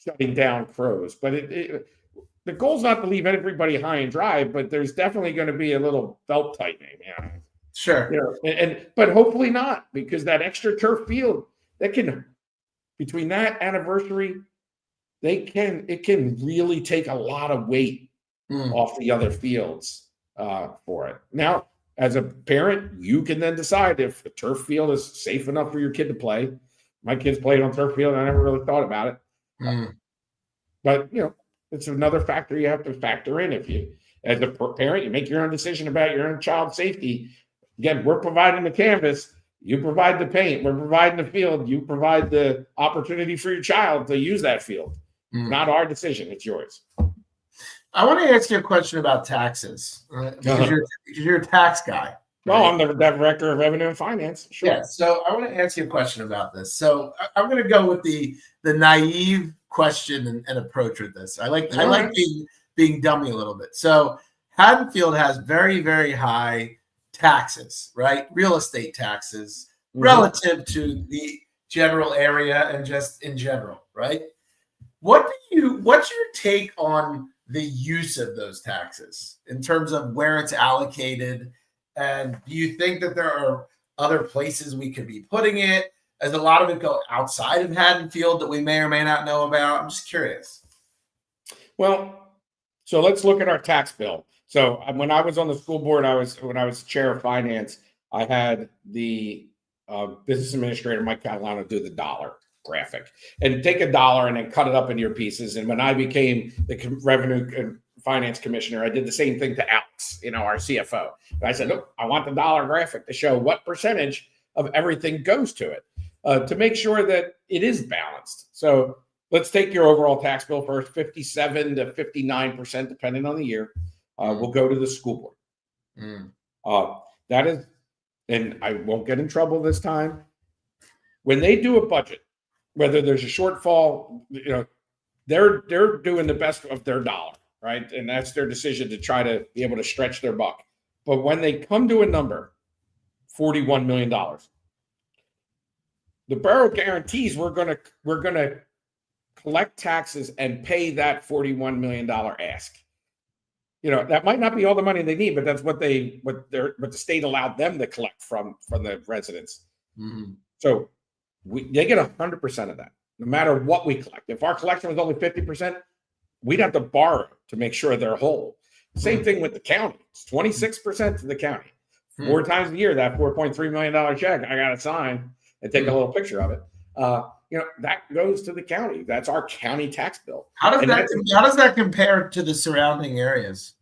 shutting down Crow's. But the goal is not to leave everybody high and dry, but there's definitely going to be a little belt tightening. Sure. But hopefully not, because that extra turf field, between that anniversary, it can really take a lot of weight off the other fields for it. Now, as a parent, you can then decide if the turf field is safe enough for your kid to play. My kids played on turf field, and I never really thought about it. But it's another factor you have to factor in. If you, as a parent, you make your own decision about your own child's safety. Again, we're providing the canvas. You provide the paint. We're providing the field. You provide the opportunity for your child to use that field. Not our decision. It's yours. I want to ask you a question about taxes, because you're a tax guy. Right? Well, I'm the director of revenue and finance. Sure. Yeah. So I want to ask you a question about this. So I'm going to go with the naive question and approach with this. I like being dummy a little bit. So Haddonfield has very, very high taxes, right? Real estate taxes relative to the general area and just in general, right? What's your take on the use of those taxes in terms of where it's allocated? And do you think that there are other places we could be putting it? Does a lot of it go outside of Haddonfield that we may or may not know about? I'm just curious. Well, so let's look at our tax bill. So when I was on the school board, when I was chair of finance, I had the business administrator, Mike Catalano, do the dollar graphic and take a dollar and then cut it up into your pieces. And when I became the revenue and finance commissioner, I did the same thing to Alex, our CFO. And I said, look, I want the dollar graphic to show what percentage of everything goes to it, to make sure that it is balanced. So let's take your overall tax bill first, 57 to 59%, depending on the year, will go to the school board. Mm. That is, and I won't get in trouble this time. When they do a budget, whether there's a shortfall, they're doing the best of their dollar, right? And that's their decision to try to be able to stretch their buck. But when they come to a number, $41 million, the borough guarantees we're gonna collect taxes and pay that $41 million ask. That might not be all the money they need, but that's what the state allowed them to collect from the residents. Mm-hmm. So they get 100% of that, no matter what we collect. If our collection was only 50%, we'd have to borrow to make sure they're whole. Same thing with the county. It's 26% to the county. 4 times a year, that $4.3 million check, I got to sign and take a little picture of it. That goes to the county. That's our county tax bill. How does that compare to the surrounding areas?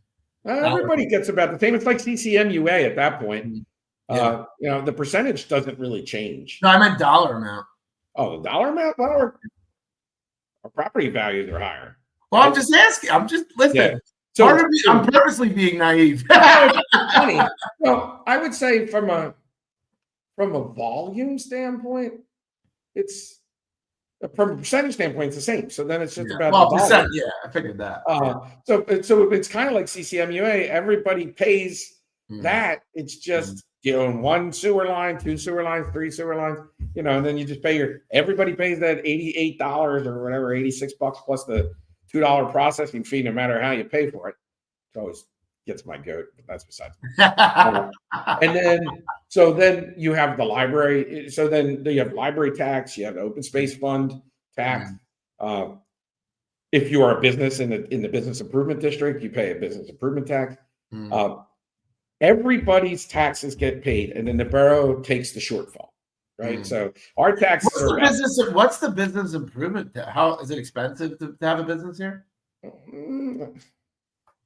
Everybody gets about the same. It's like CCMUA at that point. Yeah. The percentage doesn't really change. No, I meant dollar amount. Oh, the dollar amount? Well, our property values are higher. Well, I'm just asking. I'm just listening. Yeah. I'm purposely being naive. Funny. Well, I would say from a volume standpoint, it's from a percentage standpoint, it's the same. So then it's just about the percent. Yeah, I figured that. So it's kind of like CCMUA. Everybody pays that. It's just you own 1 sewer line, 2 sewer lines, 3 sewer lines. And then you just pay everybody pays that $88 or whatever, $86 plus the $2 processing fee, no matter how you pay for it. It always gets my goat, but that's besides. And then you have the library. So then you have library tax, you have the open space fund tax. If you are a business in the business improvement district, you pay a business improvement tax. Everybody's taxes get paid, and then the borough takes the shortfall. Right. So our taxes what's the business improvement? How is it expensive to have a business here?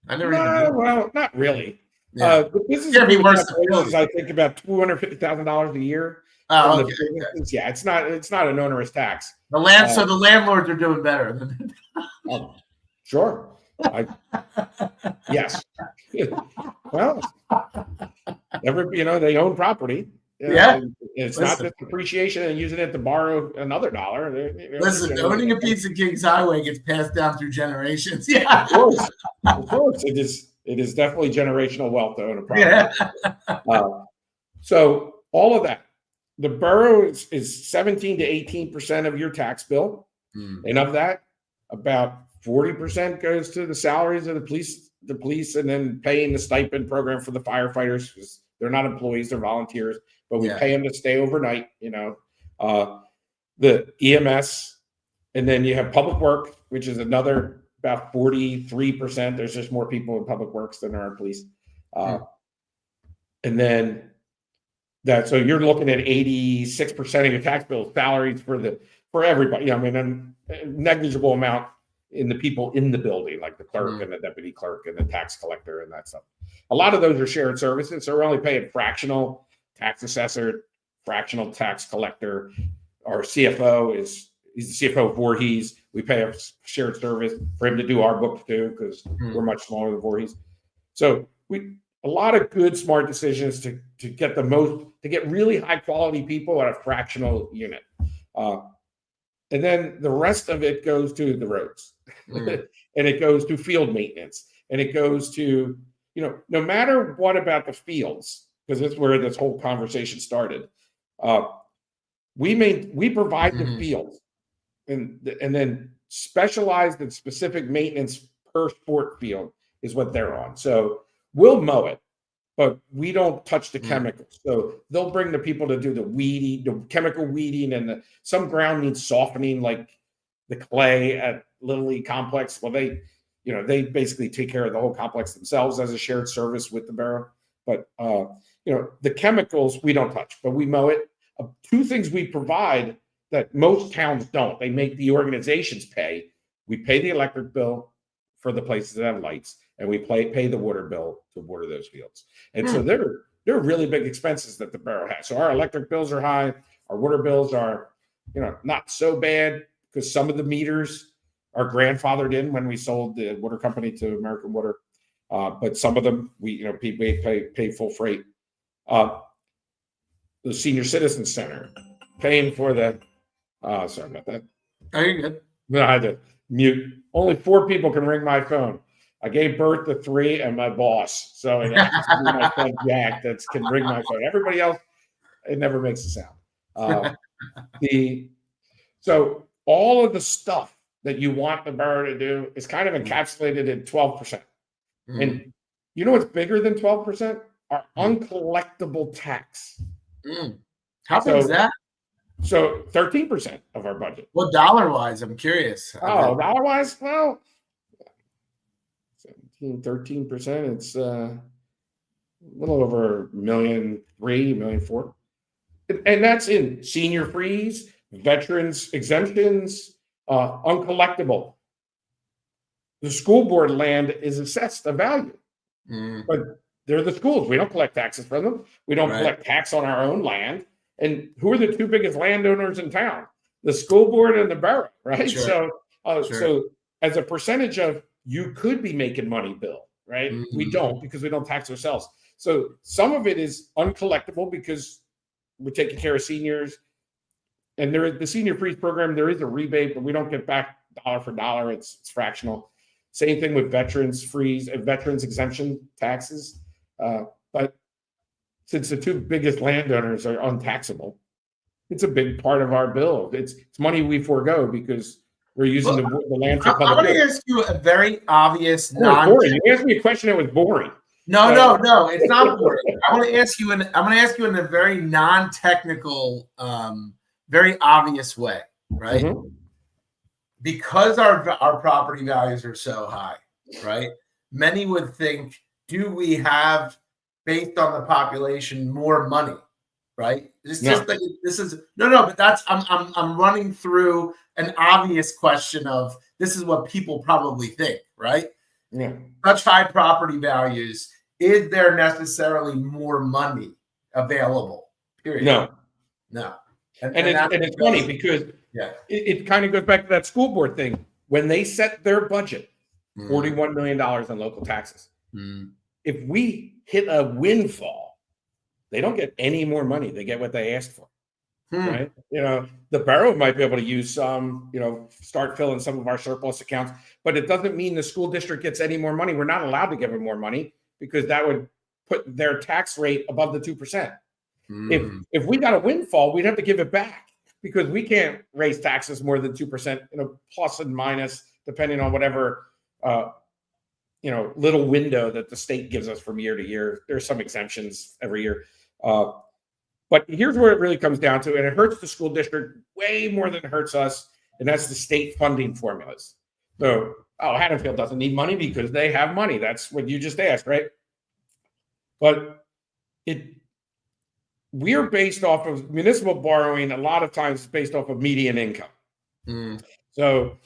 I never even knew. Well, not really. Yeah. The business be worse is, I think, about $250,000 a year. Oh, okay. Yeah, it's not an onerous tax. So the landlords are doing better. Sure. Yes. Well, they own property. It's not just appreciation and using it to borrow another dollar. Listen, owning a piece of Kings Highway gets passed down through generations. Yeah, of course, it is definitely generational wealth to own a property. Yeah. So all of that, the borough is 17 to 18% of your tax bill, and of that, about 40% goes to the salaries of the police, and then paying the stipend program for the firefighters because they're not employees, they're volunteers. But we pay them to stay overnight, the EMS, and then you have public work, which is another about 43%. There's just more people in public works than there are police. And then so you're looking at 86% of your tax bill salaries for everybody. I mean, a negligible amount in the people in the building, like the clerk and the deputy clerk and the tax collector and that stuff. A lot of those are shared services. So we're only paying fractional tax assessor, fractional tax collector. Our CFO he's the CFO of Voorhees. We pay a shared service for him to do our books too, because we're much smaller than Voorhees. So a lot of good, smart decisions to get really high quality people at a fractional unit. And then the rest of it goes to the roads and it goes to field maintenance, and it goes to, no matter what about the fields, because that's where this whole conversation started. We provide the fields and then specialized and specific maintenance per sport field is what they're on. So we'll mow it, but we don't touch the chemicals. So they'll bring the people to do the chemical weeding, and some ground needs softening, like the clay at Little League Complex. Well, they basically take care of the whole complex themselves as a shared service with the borough. But the chemicals we don't touch, but we mow it. 2 things we provide that most towns don't. They make the organizations pay. We pay the electric bill for the places that have lights, and we pay the water bill to water those fields. And so they're really big expenses that the borough has. So our electric bills are high. Our water bills are, not so bad, because some of the meters are grandfathered in when we sold the water company to American Water. but some of them people pay full freight. The Senior Citizen Center paying for the. Sorry about that. Oh, you're good. No, I had to mute. Only 4 people can ring my phone. I gave birth to 3 and my boss. So it has to be my son Jack that can ring my phone. Everybody else, it never makes a sound. So all of the stuff that you want the borough to do is kind of encapsulated in 12%. And you know what's bigger than 12%? Our uncollectible tax. How big is that? So 13% of our budget. Well, dollar-wise, I'm curious. Dollar-wise, well, 13%. It's a little over $1.3 million, $1.4 million. And that's in senior freeze, veterans exemptions, uncollectible. The school board land is assessed a value, but they're the schools. We don't collect taxes from them. We don't collect tax on our own land. And who are the 2 biggest landowners in town? The school board and the borough, right? Sure. So as a percentage of you could be making money, Bill, right? We don't because we don't tax ourselves. So some of it is uncollectible because we're taking care of seniors. And the senior freeze program, there is a rebate, but we don't get back dollar for dollar. It's fractional. Same thing with veterans freeze and veterans exemption taxes. But since the 2 biggest landowners are untaxable, it's a big part of our bill. It's money we forego because we're using the land for public. I want to ask you a very obvious boring. You asked me a question that was boring. No, it's not boring. I'm going to ask you in a very non-technical, very obvious way, right? Because our property values are so high, right? Many would think, do we have, based on the population, more money, right? But that's I'm running through an obvious question of this is what people probably think, right? Yeah. Such high property values, is there necessarily more money available? Period. No. And it's funny because it kind of goes back to that school board thing. When they set their budget, $41 million on local taxes. If we hit a windfall, they don't get any more money. They get what they asked for, right? The borough might be able to use some, start filling some of our surplus accounts, but it doesn't mean the school district gets any more money. We're not allowed to give them more money because that would put their tax rate above the 2%. If we got a windfall, we'd have to give it back because we can't raise taxes more than 2%, plus and minus, depending on whatever, little window that the state gives us from year to year. There's some exemptions every year. But here's where it really comes down to, and it hurts the school district way more than it hurts us, and that's the state funding formulas. So, Haddonfield doesn't need money because they have money. That's what you just asked, right? But we're based off of municipal borrowing, a lot of times based off of median income. So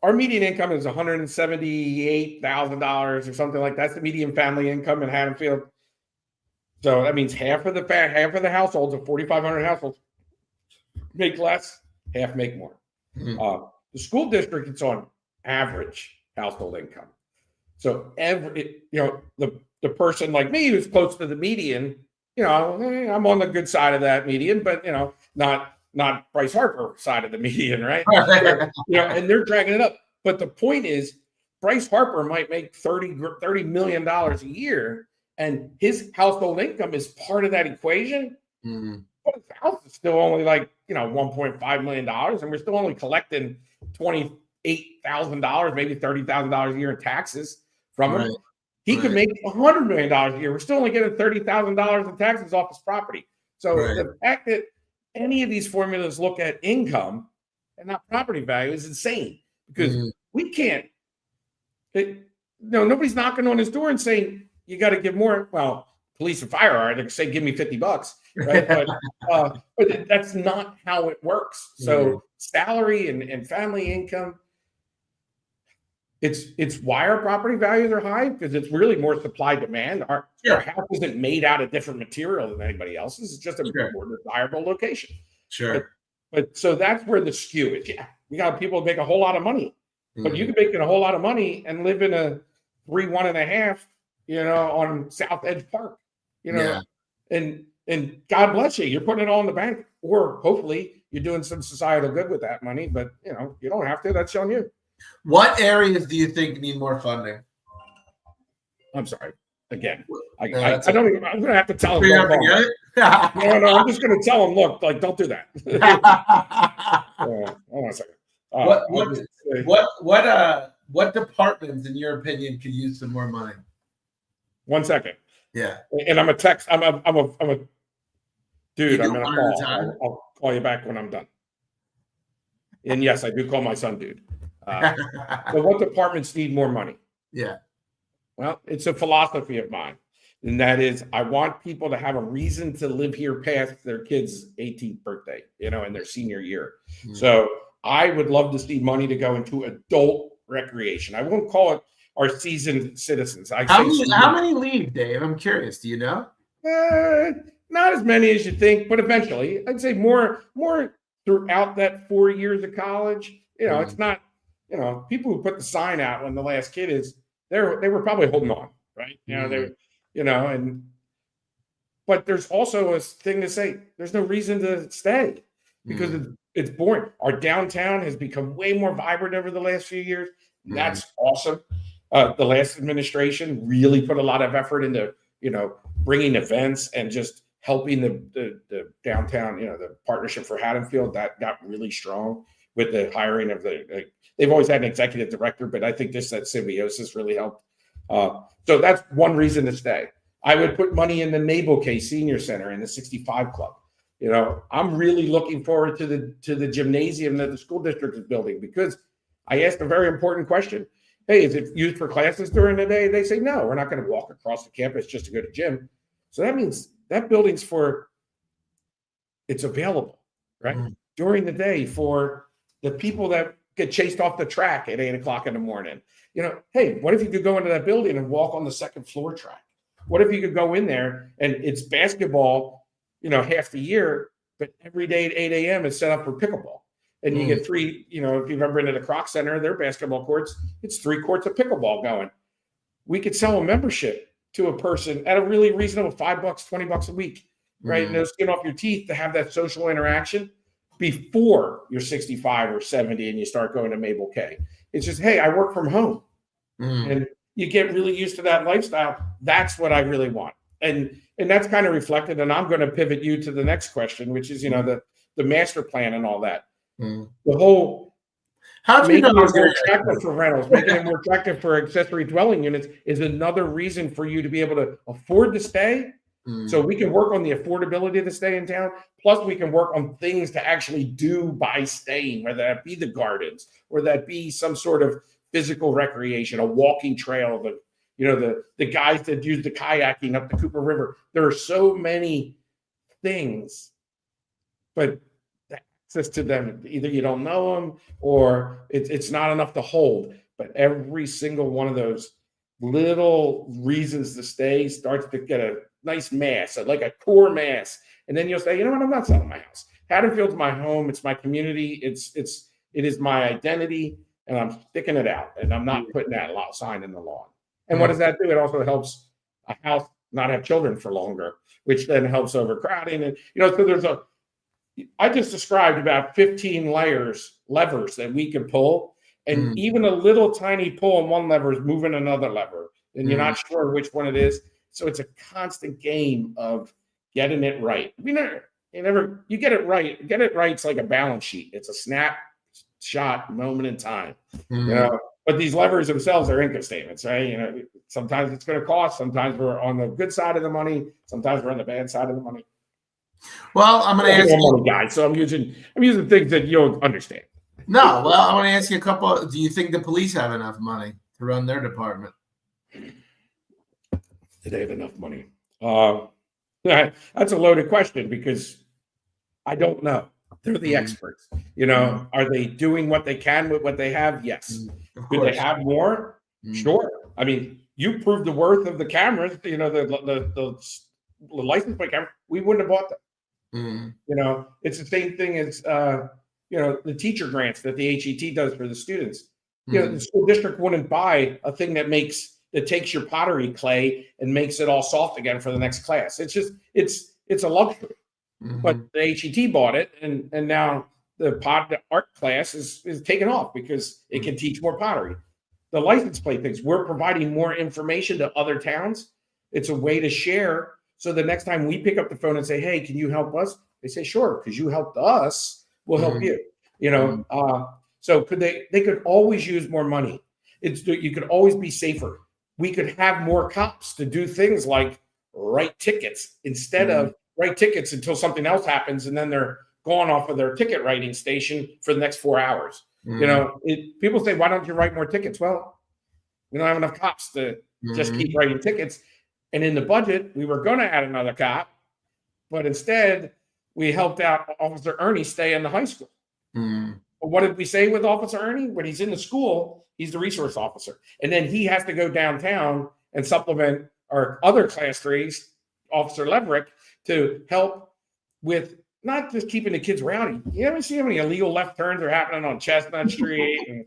our median income is $178,000 or something like that. That's the median family income in Haddonfield. So that means half of the households of 4,500 households make less, half make more. The school district, it's on average household income. So the person like me who's close to the median, I'm on the good side of that median, but not Bryce Harper side of the median, right? And they're dragging it up. But the point is, Bryce Harper might make $30 million a year, and his household income is part of that equation. But his house is still only like $1.5 million, and we're still only collecting $28,000, maybe $30,000 a year in taxes from him. He could make $100 million a year. We're still only getting $30,000 in taxes off his property. So the fact that any of these formulas look at income and not property value is insane because we can't. Nobody's knocking on his door and saying you got to give more. Well, police and fire are. They say give me $50, right? But that's not how it works. So salary and family income. It's why our property values are high because it's really more supply demand. Our house isn't made out of different material than anybody else's. It's just a more desirable location. But so that's where the skew is. Yeah, we got people who make a whole lot of money, but you can make a whole lot of money and live in a 3, 1.5 on South Edge Park, and God bless you. You're putting it all in the bank, or hopefully you're doing some societal good with that money. But you don't have to. That's on you. What areas do you think need more funding? I'm sorry. Again, I don't even. I'm gonna have to tell them. No, I'm just gonna tell them. Look, don't do that. Hold on a second. What departments, in your opinion, could use some more money? 1 second. Yeah. And I'm a text. I'm a dude. I'm gonna call. I'll call you back when I'm done. And yes, I do call my son dude. But what departments need more money? Yeah. Well, it's a philosophy of mine, and that is I want people to have a reason to live here past their kid's 18th birthday, in their senior year. Mm-hmm. So I would love to see money to go into adult recreation. I won't call it our seasoned citizens. How many leave, Dave? I'm curious. Do you know? Not as many as you think, but eventually, I'd say more throughout that 4 years of college. It's not, people who put the sign out when the last kid is. They were probably holding on, right? But there's also a thing to say. There's no reason to stay because it's boring. Our downtown has become way more vibrant over the last few years. That's awesome. The last administration really put a lot of effort into, bringing events and just helping the downtown, the partnership for Haddonfield. That got really strong with the hiring of they've always had an executive director, but I think that symbiosis really helped. So that's one reason to stay. I would put money in the Mabel K Senior Center and the 65 Club. I'm really looking forward to the gymnasium that the school district is building, because I asked a very important question. Hey, is it used for classes during the day? They say, no, we're not going to walk across the campus just to go to gym. So that means that building's it's available, right? During the day for the people that get chased off the track at 8 o'clock in the morning. Hey, what if you could go into that building and walk on the second floor track? What if you could go in there and it's basketball, half the year, but every day at 8 a.m. is set up for pickleball. And you get three, if you've ever been to the Croc Center, their basketball courts, it's 3 courts of pickleball going. We could sell a membership to a person at a really reasonable $5, $20 a week, right? No skin off your teeth to have that social interaction before you're 65 or 70 and you start going to Mabel K. It's just, hey, I work from home. And you get really used to that lifestyle. That's what I really want. And that's kind of reflected. And I'm going to pivot you to the next question, which is, the master plan and all that. The whole making it more attractive for rentals, making it more attractive for accessory dwelling units is another reason for you to be able to afford to stay. So we can work on the affordability to stay in town. Plus, we can work on things to actually do by staying, whether that be the gardens or that be some sort of physical recreation, a walking trail, the guys that use the kayaking up the Cooper River. There are so many things, but access to them, either you don't know them or it's not enough to hold. But every single one of those little reasons to stay starts to get a nice mass, like a core mass. And then you'll say, you know what, I'm not selling my house. Haddonfield's my home. It's my community. It is my identity, and I'm sticking it out. And I'm not putting that sign in the lawn. And what does that do? It also helps a house not have children for longer, which then helps overcrowding. And, so I just described about 15 levers that we can pull. And even a little tiny pull on one lever is moving another lever. And you're not sure which one it is. So it's a constant game of getting it right. You get it right. Get it right. It's like a balance sheet. It's a snapshot moment in time. But these levers themselves are income statements, right? Sometimes it's going to cost. Sometimes we're on the good side of the money. Sometimes we're on the bad side of the money. Well, I'm going to ask you, guy, so I'm using things that you'll understand. No, well, I want to ask you a couple. Do you think the police have enough money to run their department? Do they have enough money? That's a loaded question because I don't know. They're the experts. Are they doing what they can with what they have? Yes. Do they have more? Sure. I mean, you proved the worth of the cameras, the license plate camera. We wouldn't have bought them. It's the same thing as, the teacher grants that the HET does for the students. The school district wouldn't buy a thing that makes that takes your pottery clay and makes it all soft again for the next class. It's just it's a luxury. But the HET bought it, and now the art class is taken off because it can teach more pottery. The license plate things, we're providing more information to other towns. It's a way to share. So the next time we pick up the phone and say, hey, can you help us? They say, sure, because you helped us, we'll help you. So they could always use more money. You could always be safer. We could have more cops to do things like write tickets instead of write tickets until something else happens, and then they're gone off of their ticket writing station for the next 4 hours. People say, why don't you write more tickets? Well, we don't have enough cops to just keep writing tickets. And in the budget, we were going to add another cop, but instead we helped out Officer Ernie stay in the high school. But what did we say with Officer Ernie? When he's in the school, he's the resource officer. And then he has to go downtown and supplement our other class 3s, Officer Leverick, to help with not just keeping the kids rowdy. You ever see how many illegal left turns are happening on Chestnut Street and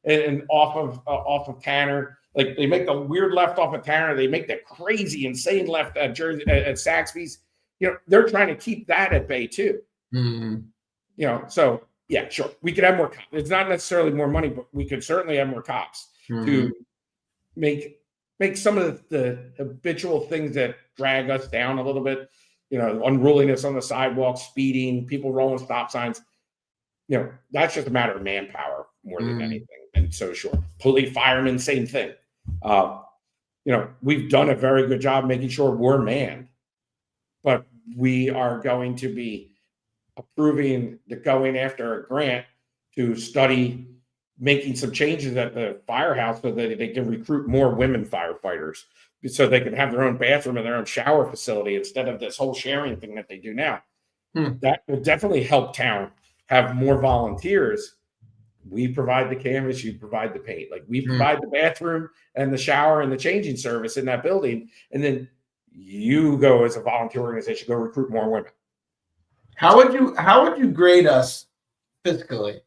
and off of Tanner? Like they make the weird left off of Tanner, they make the crazy, insane left at Saxby's. They're trying to keep that at bay too. So yeah, sure, we could have more cops. It's not necessarily more money, but we could certainly have more cops to make some of the habitual things that drag us down a little bit. Unruliness on the sidewalk, speeding, people rolling stop signs. That's just a matter of manpower more than anything. And so, sure, police, firemen, same thing. We've done a very good job making sure we're manned, but we are going to be approving going after a grant to study making some changes at the firehouse so that they can recruit more women firefighters, so they can have their own bathroom and their own shower facility instead of this whole sharing thing that they do now. That will definitely help town have more volunteers. We provide the canvas, you provide the paint. Like we provide the bathroom and the shower and the changing service in that building. And then you go as a volunteer organization, go recruit more women. How would you grade us fiscally?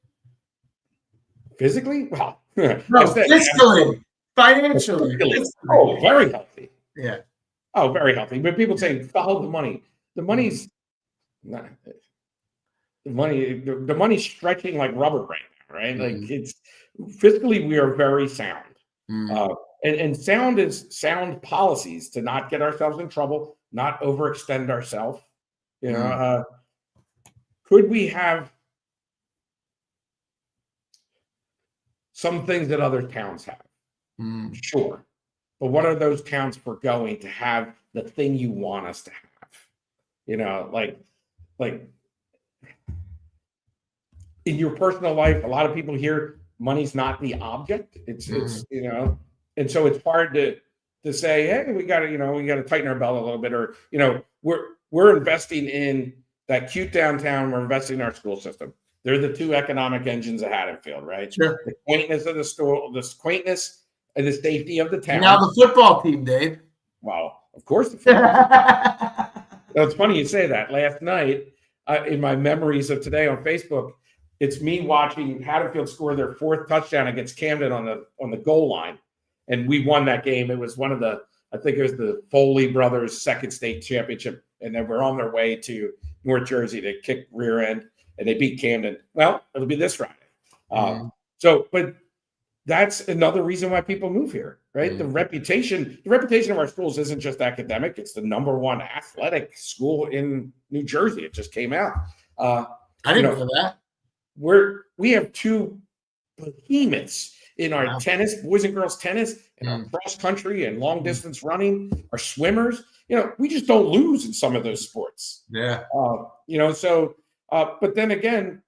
Physically? Well, no, fiscally. Financially. Oh, very healthy. Yeah. Oh, very healthy. But people say follow the money. The money's not the money's stretching like rubber right now, right? Like it's fiscally, we are very sound. And sound is sound policies to not get ourselves in trouble, not overextend ourselves. Could we have some things that other towns have? Sure. But what are those towns forgoing to have the thing you want us to have? Like in your personal life, a lot of people hear money's not the object. It's and so it's hard to say, hey, we got to tighten our belt a little bit, or we're investing in that cute downtown. We're investing in our school system. They're the two economic engines of Haddonfield, right? Sure. The quaintness of the store, the quaintness and the safety of the town. Now the football team, Dave. Well, of course the football team. It's funny you say that. Last night, in my memories of today on Facebook, it's me watching Haddonfield score their 4th touchdown against Camden on the goal line, and we won that game. It was I think it was the Foley brothers' second state championship, and then we're on their way to North Jersey to kick rear end, and they beat Camden. Well, it'll be this Friday. But that's another reason why people move here, right? The reputation of our schools isn't just academic. It's the #1 athletic school in New Jersey. It just came out. I didn't know that. We have 2 behemoths in our tennis, boys and girls tennis, and our cross country and long distance running, our swimmers. We just don't lose in some of those sports. Yeah. But then again,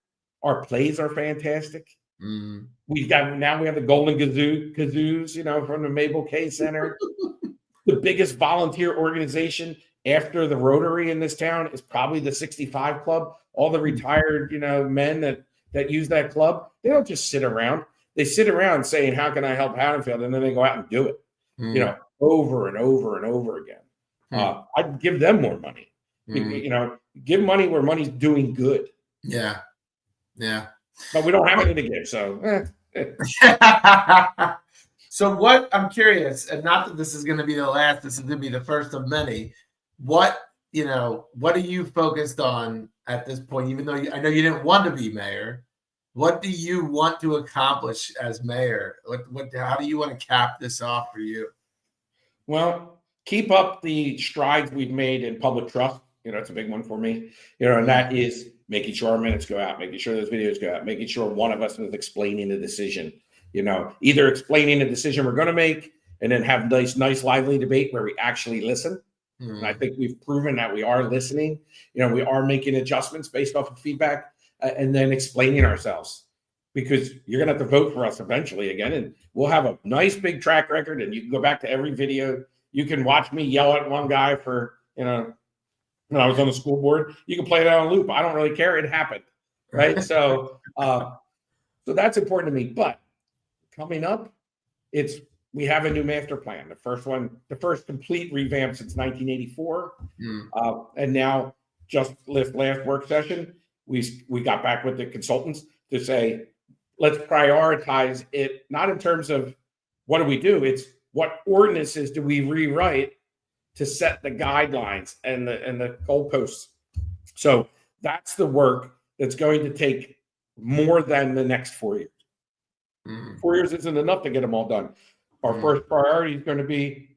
our plays are fantastic. We have the Golden Kazoos, from the Mabel K Center. The biggest volunteer organization after the Rotary in this town is probably the 65 Club. All the retired, men that use that club, they don't just sit around. They sit around saying, how can I help Haddonfield? And then they go out and do it, over and over and over again. I'd give them more money. Give money where money's doing good. Yeah. Yeah. But we don't have anything to give. So, So what I'm curious, and not that this is going to be the last, this is going to be the first of many. What are you focused on at this point? Even though I know you didn't want to be mayor, what do you want to accomplish as mayor? How do you want to cap this off for you? Well, keep up the strides we've made in public trust. It's a big one for me. And that is making sure our minutes go out, making sure those videos go out, making sure one of us is explaining the decision. Either explaining the decision we're going to make, and then have nice lively debate where we actually listen. And I think we've proven that we are listening. We are making adjustments based off of feedback, and then explaining ourselves, because you're going to have to vote for us eventually again. And we'll have a nice big track record, and you can go back to every video. You can watch me yell at one guy for, when I was on the school board. You can play that on loop. I don't really care. It happened. Right. So that's important to me. But coming up, we have a new master plan. The first complete revamp since 1984. And now, just last work session, we got back with the consultants to say, let's prioritize it, not in terms of what do we do, it's what ordinances do we rewrite to set the guidelines and the goalposts. So that's the work that's going to take more than the next 4 years. 4 years isn't enough to get them all done. Our first priority is going to be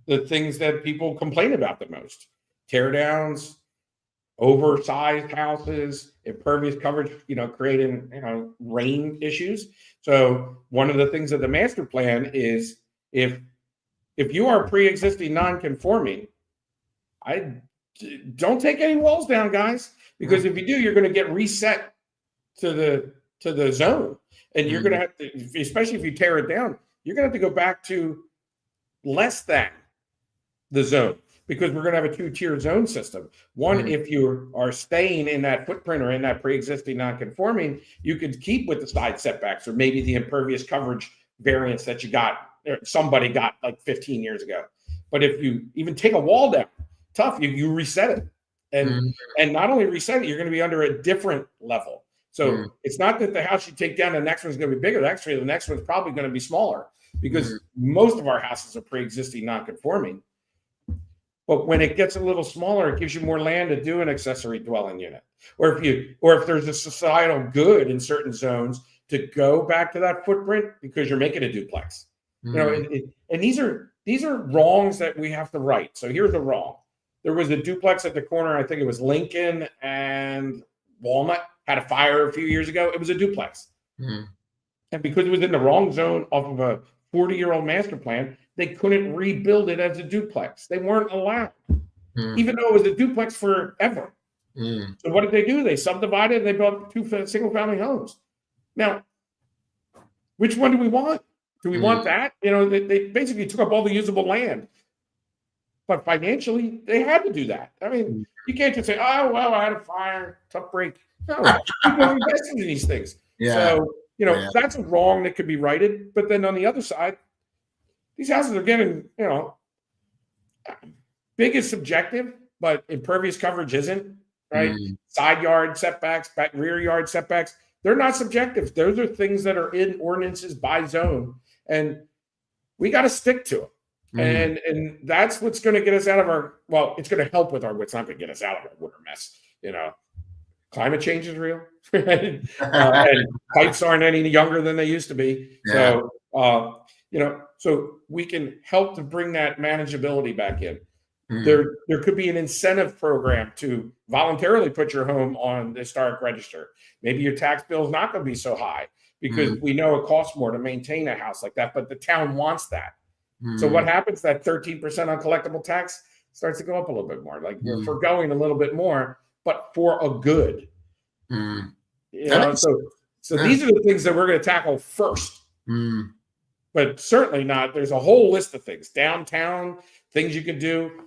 the things that people complain about the most: tear downs, oversized houses, impervious coverage, creating, rain issues. So one of the things of the master plan is, if you are pre-existing non-conforming, I don't take any walls down, guys, because if you do, you're going to get reset to the zone, and you're going to have to, especially if you tear it down, you're going to have to go back to less than the zone, because we're going to have a 2-tier zone system. One, if you are staying in that footprint or in that pre-existing non-conforming, you could keep with the side setbacks, or maybe the impervious coverage variance that somebody got like 15 years ago. But if you even take a wall down, tough, you reset it. And not only reset it, you're going to be under a different level. So it's not that the house you take down, the next one's going to be bigger. Actually, the next one's probably going to be smaller, because most of our houses are pre-existing non-conforming. But when it gets a little smaller, it gives you more land to do an accessory dwelling unit. Or if there's a societal good in certain zones to go back to that footprint because you're making a duplex. And these are wrongs that we have to right. So here's the wrong. There was a duplex at the corner, I think it was Lincoln and Walnut, had a fire a few years ago. It was a duplex. And because it was in the wrong zone off of a 40-year-old master plan, they couldn't rebuild it as a duplex. They weren't allowed, even though it was a duplex forever. So what did they do? They subdivided and they built 2 single-family homes. Now, which one do we want? Do we want that? They basically took up all the usable land. But financially, they had to do that. I mean, you can't just say, oh, well, I had a fire, tough break. No, people are investing in these things. So, that's a wrong that could be righted. But then on the other side, these houses are getting, big is subjective, but impervious coverage isn't, right? Side yard setbacks, rear yard setbacks, they're not subjective. Those are things that are in ordinances by zone, and we got to stick to them. And that's what's going to get us out of it's going to help with what's not going to get us out of our water mess. Climate change is real, and pipes aren't any younger than they used to be. So, so we can help to bring that manageability back in. There could be an incentive program to voluntarily put your home on the historic register. Maybe your tax bill is not going to be so high, because we know it costs more to maintain a house like that, but the town wants that. So what happens? That 13% uncollectible tax starts to go up a little bit more. Like we're forgoing a little bit more, but for a good. So these are the things that we're going to tackle first. But certainly not. There's a whole list of things. Downtown, things you can do.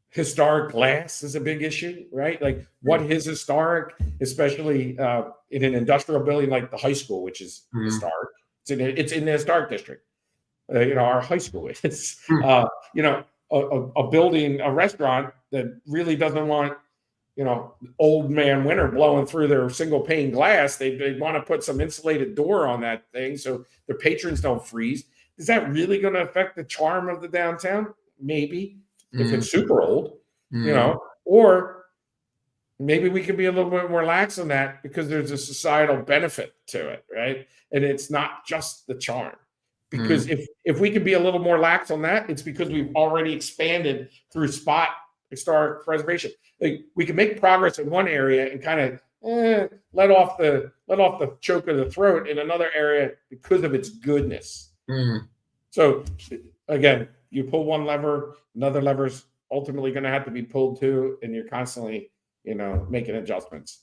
Historic glass is a big issue, right? Like what is historic, especially in an industrial building like the high school, which is historic. It's in the historic district. Our high school is, a building, a restaurant that really doesn't want, old man winter blowing through their single pane glass. They want to put some insulated door on that thing so their patrons don't freeze. Is that really going to affect the charm of the downtown? Maybe, if it's super old, or maybe we can be a little bit more lax on that because there's a societal benefit to it, right? And it's not just the charm. Because if we could be a little more lax on that, it's because we've already expanded through spot historic preservation. Like, we can make progress in one area and kind of let off the choke of the throat in another area because of its goodness. So again, you pull one lever, another lever's ultimately going to have to be pulled too, and you're constantly, making adjustments.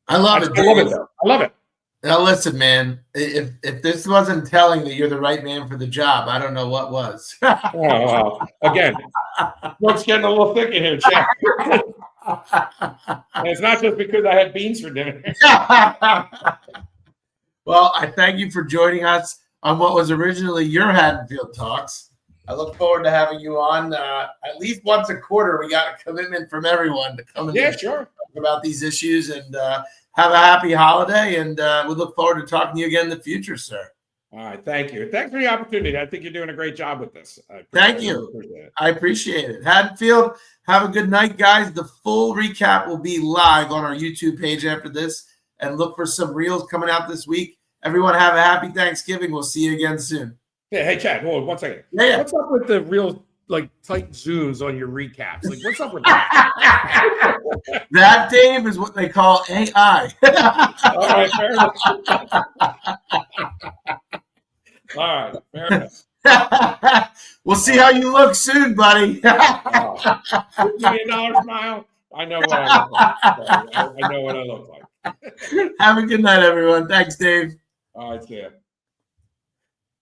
I love it. I love it, though. I love it. Now listen, man. If this wasn't telling that you're the right man for the job, I don't know what was. Again, smoke's getting a little thick in here, Chad. And it's not just because I had beans for dinner. Well, I thank you for joining us on what was originally your Haddonfield Talks. I look forward to having you on at least once a quarter. We got a commitment from everyone to come and talk about these issues, and have a happy holiday. And we look forward to talking to you again in the future, sir. All right. Thank you. Thanks for the opportunity. I think you're doing a great job with this. Thank you. I appreciate it. Haddonfield, have a good night, guys. The full recap will be live on our YouTube page after this, and look for some reels coming out this week. Everyone have a happy Thanksgiving. We'll see you again soon. Yeah, hey, Chad, hold on 1 second. Yeah. What's up with the real, tight zooms on your recaps? Like, what's up with that? That, Dave, is what they call AI. All right, fair enough. All right, fair enough. We'll see how you look soon, buddy. $50 million smile. I know what I look like. I know what I look like. Have a good night, everyone. Thanks, Dave. All right, see ya.